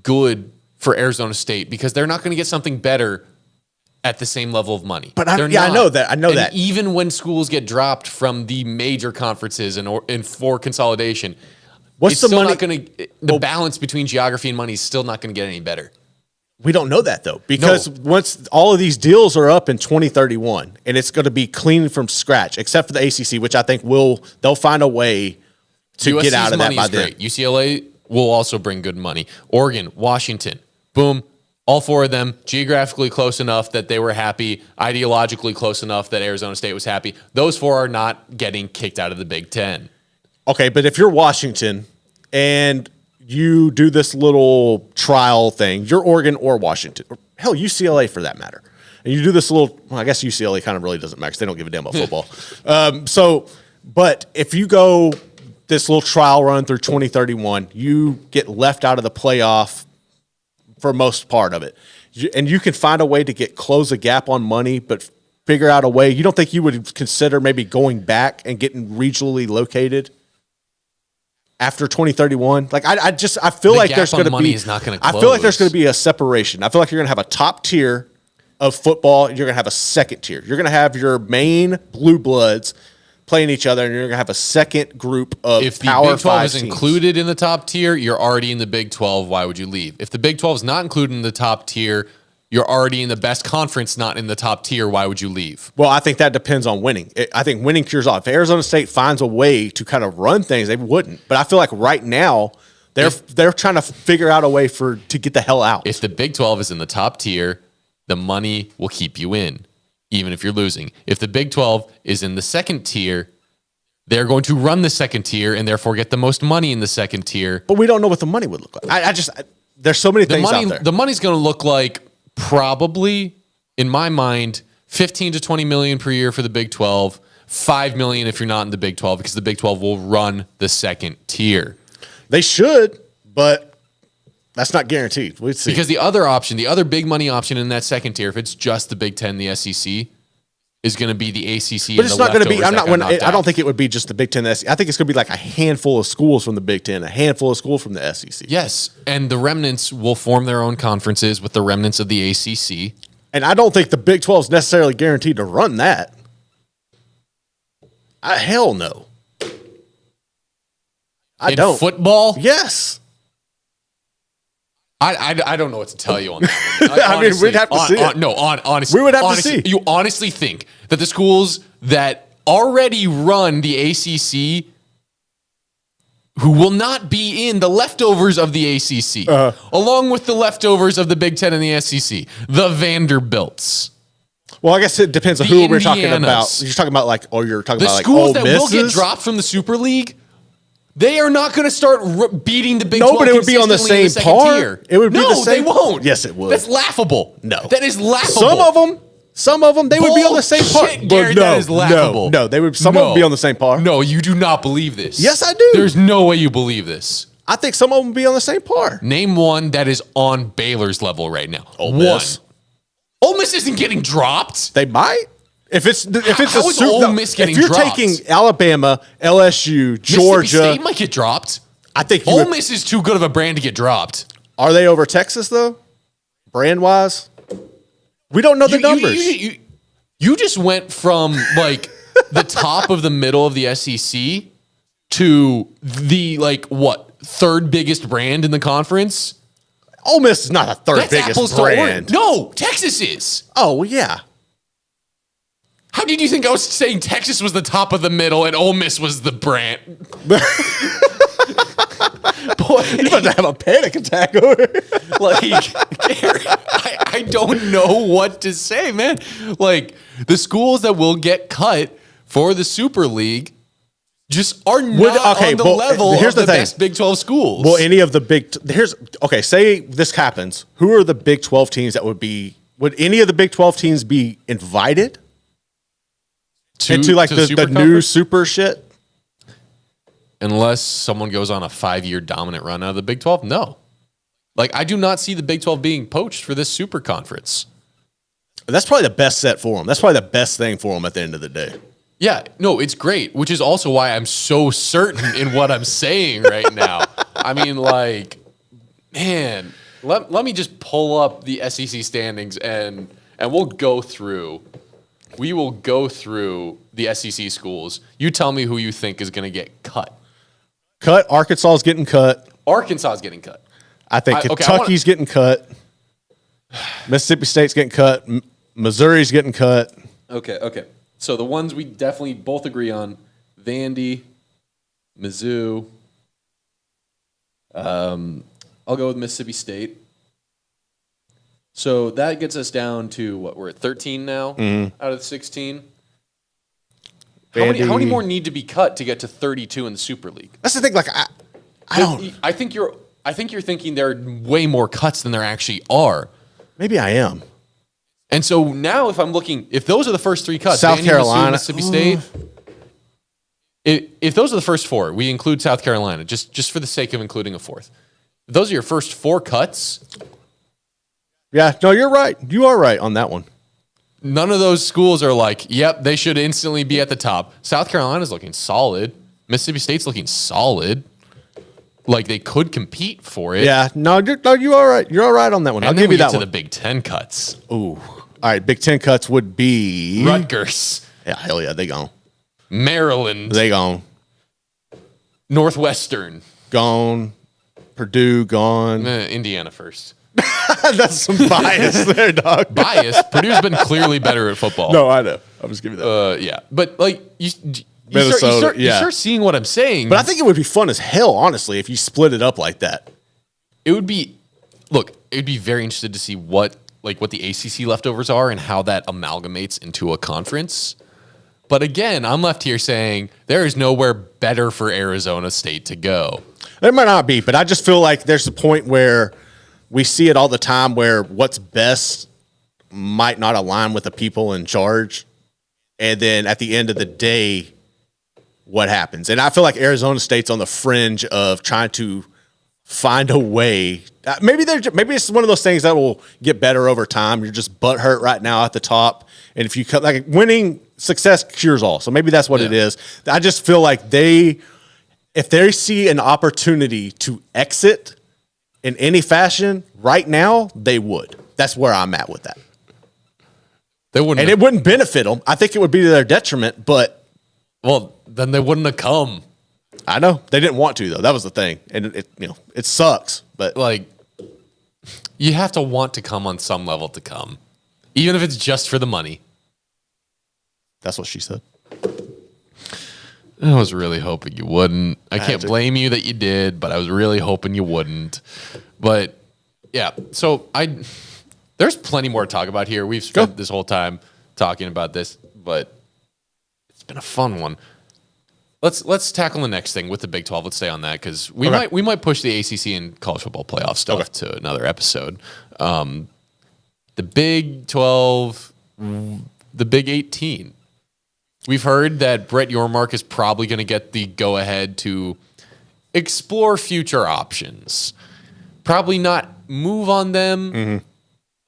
good for Arizona State because they're not going to get something better at the same level of money. But I know that. Even when schools get dropped from the major conferences and for consolidation... The balance between geography and money is still not going to get any better. We don't know that though, because once all of these deals are up in 2031, and it's going to be clean from scratch, except for the ACC, which I think they'll find a way to get out of that by then. UCLA will also bring good money. Oregon, Washington, boom. All four of them geographically close enough that they were happy, ideologically close enough that Arizona State was happy. Those four are not getting kicked out of the Big Ten. Okay, but if you're Washington and you do this little trial thing, you're Oregon or Washington, or hell, UCLA for that matter, and you do this little, I guess UCLA kind of really doesn't matter because they don't give a damn about football. But if you go this little trial run through 2031, you get left out of the playoff for most part of it. And you can find a way to close a gap on money, but figure out a way. You don't think you would consider maybe going back and getting regionally located after 2031? Like I feel like there's going to be is not going to close. I feel like there's going to be a separation. I feel like you're going to have a top tier of football and you're going to have a second tier. You're going to have your main blue bloods playing each other, and you're going to have a second group of if Power the Big 12 5 is teams. included in the top tier, you're already in the Big 12. Why would you leave? If the Big 12 is not included in the top tier, You're already in the best conference, not in the top tier. Why would you leave? Well, I think that depends on winning. I think winning cures all. If Arizona State finds a way to kind of run things, they wouldn't. But I feel like right now they're trying to figure out a way to get the hell out. If the Big 12 is in the top tier, the money will keep you in, even if you're losing. If the Big 12 is in the second tier, they're going to run the second tier and therefore get the most money in the second tier. But we don't know what the money would look like. There's so many things out there. The money's going to look like probably, in my mind, 15 to 20 million per year for the Big 12, 5 million if you're not in the Big 12, because the Big 12 will run the second tier. They should, but that's not guaranteed. We'll see. Because the other option, the other big money option in that second tier, if it's just the Big 10, the SEC, is going to be the ACC. But it's not going to be. I don't think it. it would be just the Big 10. The SEC. I think it's going to be like a handful of schools from the Big 10, a handful of schools from the SEC. Yes, and the remnants will form their own conferences with the remnants of the ACC. And I don't think the Big 12 is necessarily guaranteed to run that. Hell no. I don't. Football? Yes. I don't know what to tell you on that. I mean, we'd have to see it. Honestly. We would have to see. You honestly think that the schools that already run the ACC, who will not be in the leftovers of the ACC, along with the leftovers of the Big Ten and the SEC, the Vanderbilts. Well, I guess it depends on who we're talking about. You're talking about you're talking about schools that will get dropped from the Super League. They are not going to start beating the Big 12. No, but it would be on the same par. Tier. It would be the same. They won't. Yes, it would. That's laughable. No, that is laughable. Some of them, they would be on the same par. Garrett, that is laughable. No, they would. Some of them would be on the same par. No, you do not believe this. Yes, I do. There's no way you believe this. I think some of them would be on the same par. Name one that is on Baylor's level right now. Ole Miss. Ole Miss isn't getting dropped. They might. If it's how is Ole Miss getting dropped? If you're taking Alabama, LSU, Georgia, Mississippi State might get dropped. I think Ole Miss is too good of a brand to get dropped. Are they over Texas though? Brand wise, we don't know the numbers. You just went from the top of the middle of the SEC to the third biggest brand in the conference. Ole Miss is not a third biggest brand. No, Texas is. Oh well, yeah. How did you think I was saying Texas was the top of the middle and Ole Miss was the brand? Boy, you're about to have a panic attack over here. Garrett, I don't know what to say, man. The schools that will get cut for the Super League just are not on the level of the best Big 12 schools. Well, any of the say this happens. Who are the Big 12 teams that would any of the Big 12 teams be invited? Into the new super shit? Unless someone goes on a 5-year dominant run out of the Big 12, no. I do not see the Big 12 being poached for this super conference. That's probably the best set for them. That's probably the best thing for them at the end of the day. Yeah, no, it's great, which is also why I'm so certain in what I'm saying right now. I mean, man, let me just pull up the SEC standings and we'll go through. We will go through the SEC schools. You tell me who you think is going to get cut. Arkansas is getting cut. Arkansas is getting cut. I think Kentucky's getting cut. Mississippi State's getting cut. Missouri's getting cut. Okay. So the ones we definitely both agree on, Vandy, Mizzou. I'll go with Mississippi State. So that gets us down to what, we're at 13 now out of the 16. How many more need to be cut to get to 32 in the Super League? That's the thing. I think you're thinking there are way more cuts than there actually are. Maybe I am. And so now, if those are the first 3 cuts, South Vandy, Carolina, Mississippi State. If those are the first 4, we include South Carolina just for the sake of including a 4th. If those are your first 4 cuts. Yeah, no, you're right. You are right on that one. None of those schools are yep, they should instantly be at the top. South Carolina's looking solid. Mississippi State's looking solid. They could compete for it. Yeah, you are right. You're all right on that one. And I'll then give you that to one. the Big 10 cuts. Ooh. All right, Big 10 cuts would be Rutgers. Yeah, hell yeah, they gone. Maryland. They gone. Northwestern. Gone. Purdue gone. Indiana first. That's some bias there, dog. Bias. Purdue's been clearly better at football. No, I know. I was giving that. Yeah, but like you Minnesota, you start seeing what I'm saying. But I think it would be fun as hell, honestly, if you split it up like that. It would be. Look, it'd be very interested to see what the ACC leftovers are and how that amalgamates into a conference. But again, I'm left here saying there is nowhere better for Arizona State to go. There might not be, but I just feel like there's a point where we see it all the time where what's best might not align with the people in charge. And then at the end of the day, what happens? And I feel like Arizona State's on the fringe of trying to find a way. Maybe it's one of those things that will get better over time. You're just butthurt right now at the top. And if you cut, like, winning success cures all. So maybe that's what it is. I just feel like if they see an opportunity to exit in any fashion right now, they would. That's where I'm at with that. They wouldn't, and it wouldn't benefit them. I think it would be to their detriment. But then they wouldn't have come. I know they didn't want to, though. That was the thing, and it sucks. But like, you have to want to come on some level to come, even if it's just for the money. That's what she said. I was really hoping you wouldn't. I can't blame you that you did, but I was really hoping you wouldn't. But yeah, so there's plenty more to talk about here. We've spent this whole time talking about this, but it's been a fun one. Let's tackle the next thing with the Big 12. Let's stay on that because we might push the ACC and college football playoff stuff to another episode. The Big 12, the Big 18. We've heard that Brett Yormark is probably going to get the go-ahead to explore future options. Probably not move on them,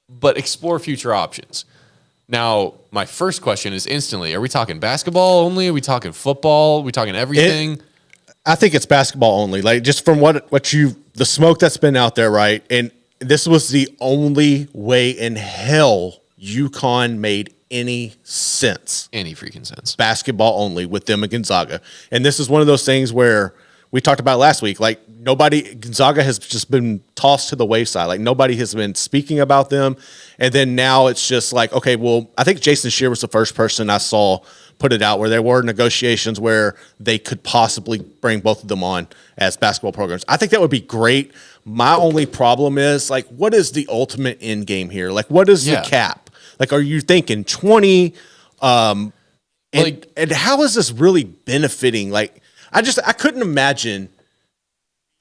but explore future options. Now, my first question is instantly, are we talking basketball only? Are we talking football? Are we talking everything? I think it's basketball only. Like, just from the smoke that's been out there, right? And this was the only way in hell UConn made any sense. Any freaking sense. Basketball only with them and Gonzaga. And this is one of those things where we talked about last week. Like, Gonzaga has just been tossed to the wayside. Like, nobody has been speaking about them. And then now it's just like, okay, well, I think Jason Shear was the first person I saw put it out where there were negotiations where they could possibly bring both of them on as basketball programs. I think that would be great. My only problem is, like, what is the ultimate end game here? Like, what is the cap? Like, are you thinking 20? And how is this really benefiting? Like, I couldn't imagine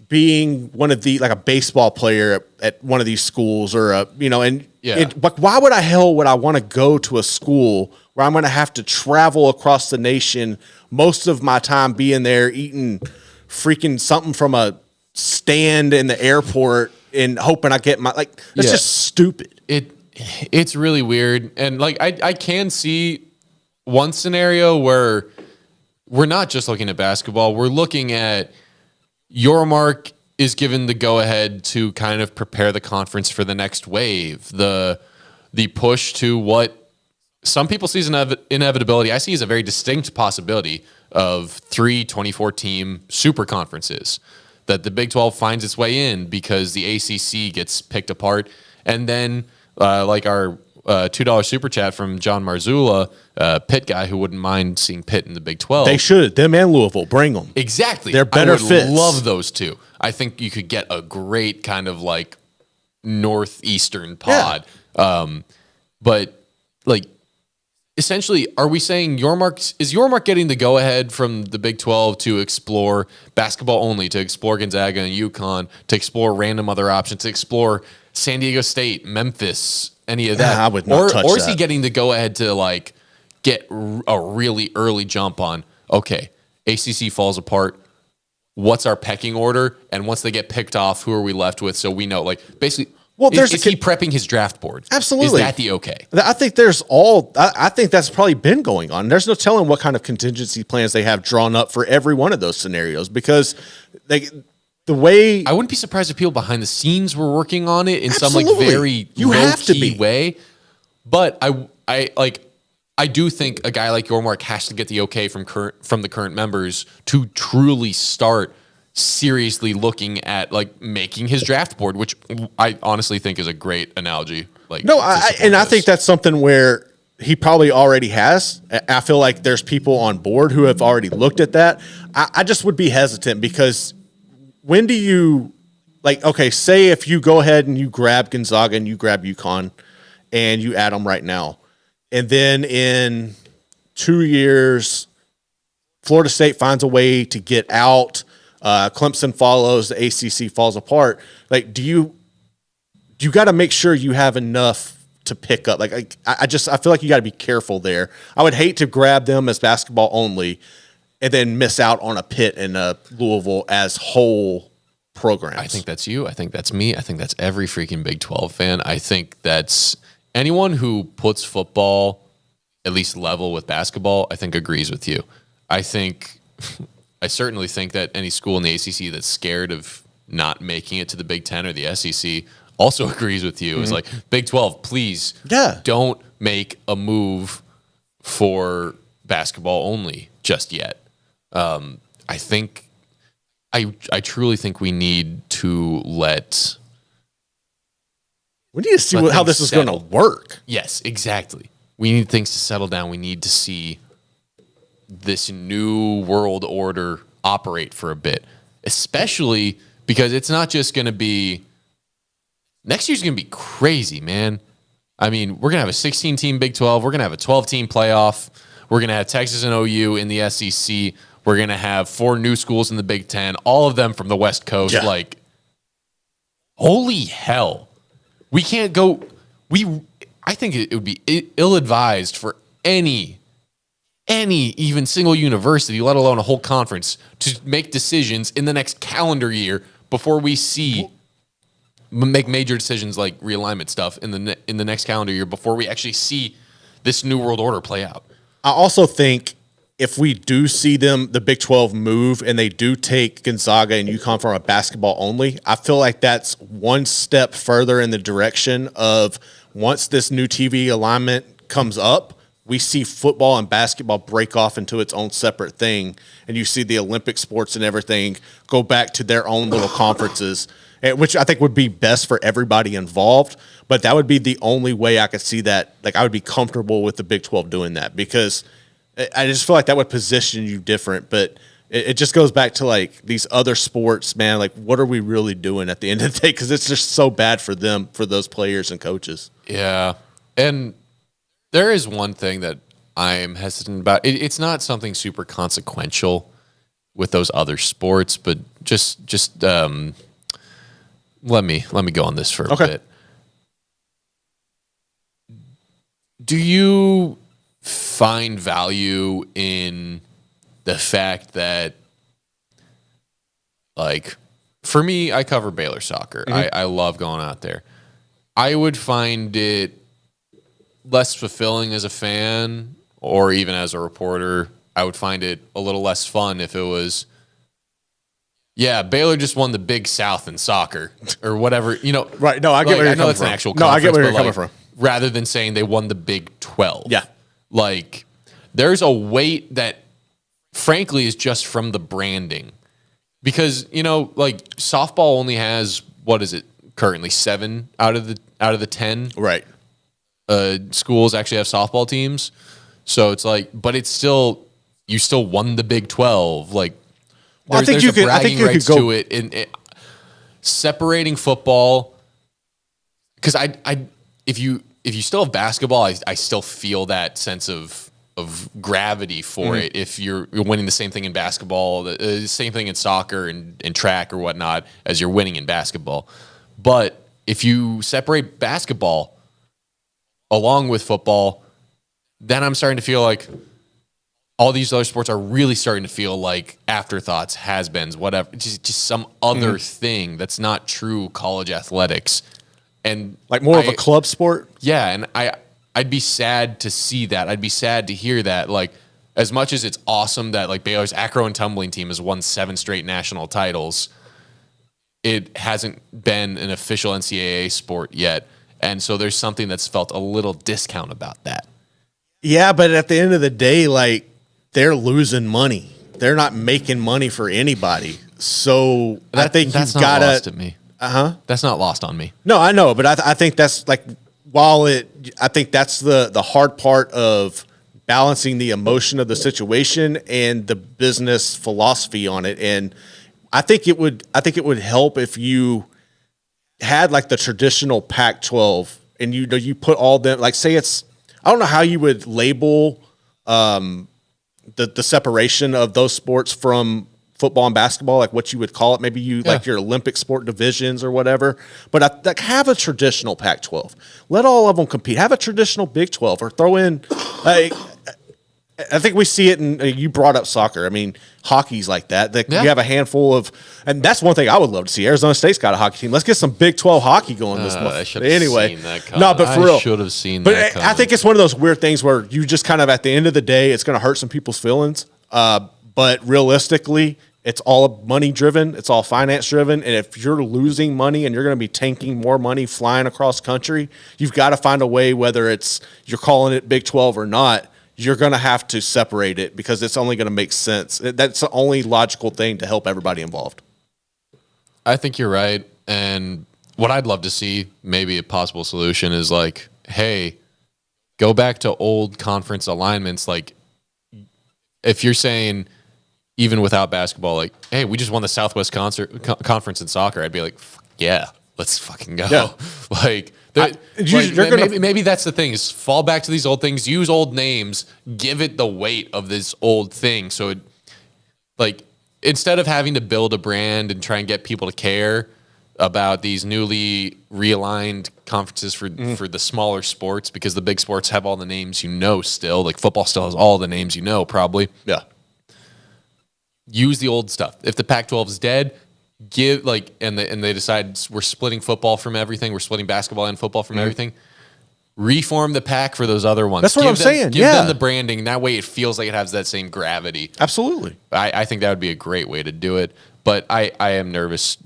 being one of like a baseball player at one of these schools or but why would I want to go to a school where I'm going to have to travel across the nation most of my time being there eating freaking something from a stand in the airport and hoping I get that's just stupid. It's really weird. And like, I can see one scenario where we're not just looking at basketball. We're looking at Yormark is given the go-ahead to kind of prepare the conference for the next wave. The push to what some people see as an inevitability, I see as a very distinct possibility of 3 24-team super conferences that the Big 12 finds its way in because the ACC gets picked apart. And then like our $2 super chat from John Marzullo, Pitt guy who wouldn't mind seeing Pitt in the Big 12. They should. Them and Louisville. Bring them. Exactly. They're better fits. I would love those two. I think you could get a great kind of like northeastern pod. Yeah. But like, essentially, are we saying is Yormark getting the go-ahead from the Big 12 to explore basketball only, to explore Gonzaga and UConn, to explore random other options, to explore San Diego State, Memphis, any of that? I would not touch or is that. he getting the go-ahead to like get a really early jump on, okay, ACC falls apart, what's our pecking order? And once they get picked off, who are we left with? So we know, like, basically, is he prepping his draft board? Absolutely. Is that the okay? I think I think that's probably been going on. There's no telling what kind of contingency plans they have drawn up for every one of those scenarios because the way I wouldn't be surprised if people behind the scenes were working on it in Absolutely. some like very low-key way. But I do think a guy like Yormark has to get the okay from the current members to truly start seriously looking at like making his draft board, which I honestly think is a great analogy. Like, No, I think that's something where he probably already has. I feel like there's people on board who have already looked at that. I just would be hesitant because when do you like? Okay, say if you go ahead and you grab Gonzaga and you grab UConn and you add them right now, and then in 2 years, Florida State finds a way to get out. Clemson follows. The ACC falls apart. Like, do you got to make sure you have enough to pick up? Like, I feel like you got to be careful there. I would hate to grab them as basketball only, and then miss out on a Pitt and a Louisville as whole programs. I think that's you. I think that's me. I think that's every freaking Big 12 fan. I think that's anyone who puts football at least level with basketball, I think agrees with you. I certainly think that any school in the ACC that's scared of not making it to the Big 10 or the SEC also agrees with you. It's like, Big 12, please don't make a move for basketball only just yet. I truly think we need to let. We need to see how this is going to work. Yes, exactly. We need things to settle down. We need to see this new world order operate for a bit, especially because it's not just going to be. Next year's going to be crazy, man. I mean, we're going to have a 16-team Big 12. We're going to have a 12-team playoff. We're going to have Texas and OU in the SEC. We're going to have 4 new schools in the Big 10, all of them from the West Coast. Yeah. Like, holy hell. We can't go. I think it would be ill-advised for any even single university, let alone a whole conference, to make decisions in the next calendar year before we make major decisions like realignment stuff in the next calendar year before we actually see this new world order play out. I also think if we do see the Big 12 move and they do take Gonzaga and UConn from a basketball only, I feel like that's one step further in the direction of once this new TV alignment comes up, we see football and basketball break off into its own separate thing, and you see the Olympic sports and everything go back to their own little conferences, which I think would be best for everybody involved. But that would be the only way I could see that. Like, I would be comfortable with the Big 12 doing that because I just feel like that would position you different. But it just goes back to like these other sports, man. Like, what are we really doing at the end of the day? Because it's just so bad for them, for those players and coaches. Yeah, and there is one thing that I'm hesitant about. It's not something super consequential with those other sports, but just let me go on this for a bit. Do you find value in the fact that, like, for me, I cover Baylor soccer. I love going out there. I would find it less fulfilling as a fan or even as a reporter. I would find it a little less fun if it was, Baylor just won the Big South in soccer or whatever, Right. No, I get where you're coming from. I know it's an actual conference, I get where you're coming from. Rather than saying they won the Big 12. Yeah. Like, there's a weight that, frankly, is just from the branding. Because, like, softball only has, what is it, currently 7 out of the 10 right schools actually have softball teams. So it's like, but it's still, you still won the Big 12. Like, well, I think you could go to it. And separating football, because if you still have basketball, I still feel that sense of gravity for it. If you're winning the same thing in basketball, the same thing in soccer and track or whatnot as you're winning in basketball. But if you separate basketball along with football, then I'm starting to feel like all these other sports are really starting to feel like afterthoughts, has-beens, whatever, just some other thing that's not true college athletics. And like more of a club sport? Yeah, and I'd be sad to see that. I'd be sad to hear that. Like, as much as it's awesome that like Baylor's acro and tumbling team has won 7 straight national titles, it hasn't been an official NCAA sport yet. And so there's something that's felt a little discount about that. Yeah, but at the end of the day, like, they're losing money. They're not making money for anybody. So I think that's you've not got lost to. at me. That's not lost on me. No, I know, but I think that's like I think that's the hard part of balancing the emotion of the situation and the business philosophy on it. And I think it would help if you had like the traditional Pac-12 and you put all them, like, say it's, I don't know how you would label the separation of those sports from football and basketball, like what you would call it. Maybe like your Olympic sport divisions or whatever. But like have a traditional Pac-12. Let all of them compete. Have a traditional Big 12 or throw in. I think we see it in. You brought up soccer. I mean, hockey's like that. You have a handful of, and that's one thing I would love to see. Arizona State's got a hockey team. Let's get some Big 12 hockey going this month. I should have Anyway, seen that coming. no, but for real, I should have seen but that coming. I think it's one of those weird things where you just kind of at the end of the day, it's going to hurt some people's feelings. But realistically, it's all money driven. It's all finance driven. And if you're losing money and you're going to be tanking more money flying across country, you've got to find a way, whether it's you're calling it Big 12 or not, you're going to have to separate it because it's only going to make sense. That's the only logical thing to help everybody involved. I think you're right. And what I'd love to see, maybe a possible solution is like, hey, go back to old conference alignments. Like, if you're saying, even without basketball, like, hey, we just won the Southwest Conference in soccer, I'd be like, yeah, let's fucking go. Yeah. Like, maybe that's the thing, is fall back to these old things, use old names, give it the weight of this old thing. So it, like, instead of having to build a brand and try and get people to care about these newly realigned conferences for the smaller sports, because the big sports have all the names still, like football still has all the names probably. Yeah. Use the old stuff. If the Pac-12 is dead, and they decide we're splitting football from everything, we're splitting basketball and football from everything, reform the Pac for those other ones. That's what I'm saying. Give them the branding. That way it feels like it has that same gravity. Absolutely. I think that would be a great way to do it. But I am nervous,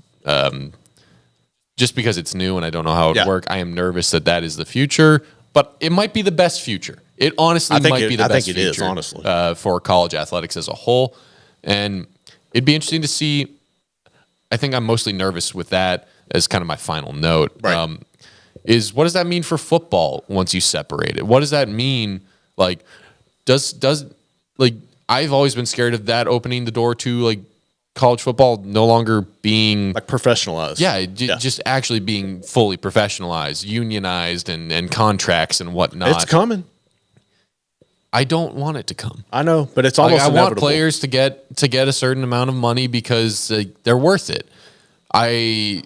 just because it's new and I don't know how it would work. I am nervous that is the future, but it might be the best future. It honestly might be the best future. I think it is, honestly. For college athletics as a whole. And it'd be interesting to see. I think I'm mostly nervous with that as kind of my final note. Right. Is what does that mean for football once you separate it? What does that mean? Like, does like, I've always been scared of that opening the door to like college football no longer being like professionalized. Yeah, just actually being fully professionalized, unionized, and contracts and whatnot. It's coming. I don't want it to come. I know, but it's almost inevitable. I want players to get a certain amount of money because they're worth it. I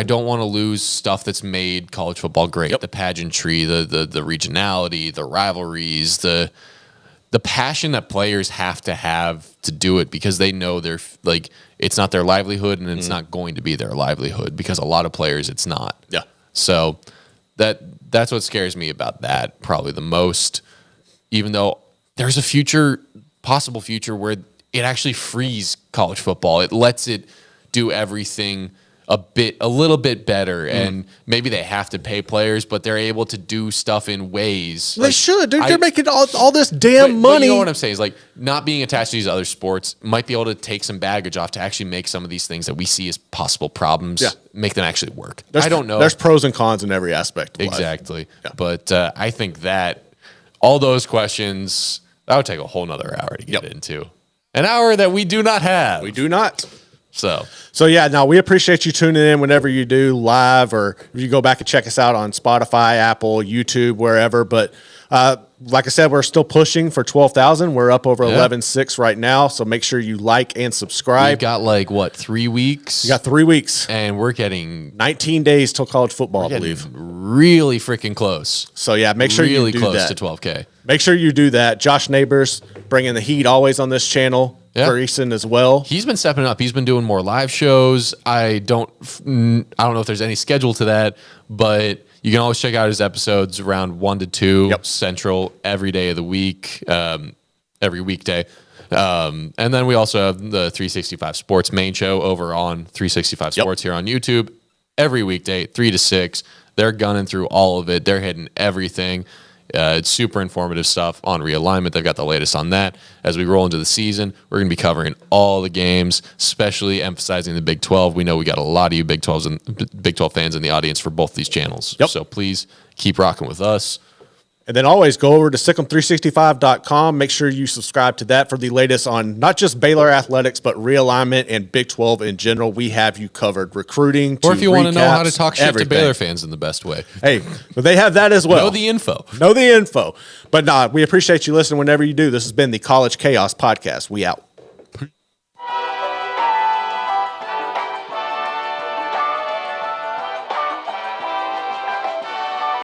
don't want to lose stuff that's made college football great. Yep. The pageantry, the regionality, the rivalries, the passion that players have to do it, because they know they're like, it's not their livelihood and it's not going to be their livelihood, because a lot of players it's not. Yeah. So that's what scares me about that probably the most, even though there's a possible future where it actually frees college football. It lets it do everything a little bit better, and maybe they have to pay players, but they're able to do stuff in ways. They should. They're making all this damn money. But you know what I'm saying is, like, not being attached to these other sports might be able to take some baggage off to actually make some of these things that we see as possible problems, make them actually work. I don't know. There's pros and cons in every aspect of life. Exactly. Yeah. But I think that all those questions, that would take a whole nother hour to get into. An hour that we do not have. We do not. So yeah, no, we appreciate you tuning in whenever you do live, or if you go back and check us out on Spotify, Apple, YouTube, wherever. But like I said, we're still pushing for 12,000. We're up over 11.6 right now. So make sure you like and subscribe. We've got like, what, 3 weeks? You got 3 weeks. And we're getting 19 days till college football, I believe. Really freaking close. So yeah, make sure you do that. Really close to 12K. Make sure you do that. Josh Neighbors bringing the heat always on this channel. Yeah. Grayson as well. He's been stepping up. He's been doing more live shows. I don't know if there's any schedule to that, but you can always check out his episodes around 1 to 2 Central every day of the week, every weekday. And then we also have the 365 Sports main show over on 365 Sports here on YouTube every weekday, 3 to 6. They're gunning through all of it. They're hitting everything. It's super informative stuff on realignment. They've got the latest on that. As we roll into the season, we're going to be covering all the games, especially emphasizing the Big 12. We know we got a lot of you Big 12 fans in the audience for both these channels. Yep. So please keep rocking with us. And then always go over to sick'em365.com. Make sure you subscribe to that for the latest on not just Baylor athletics, but realignment and Big 12 in general. We have you covered. Recruiting, Or if you want to know how to recaps, talk shit everything. to Baylor fans in the best way. Hey, but they have that as well. Know the info. Know the info. But we appreciate you listening whenever you do. This has been the College Chaos Podcast. We out.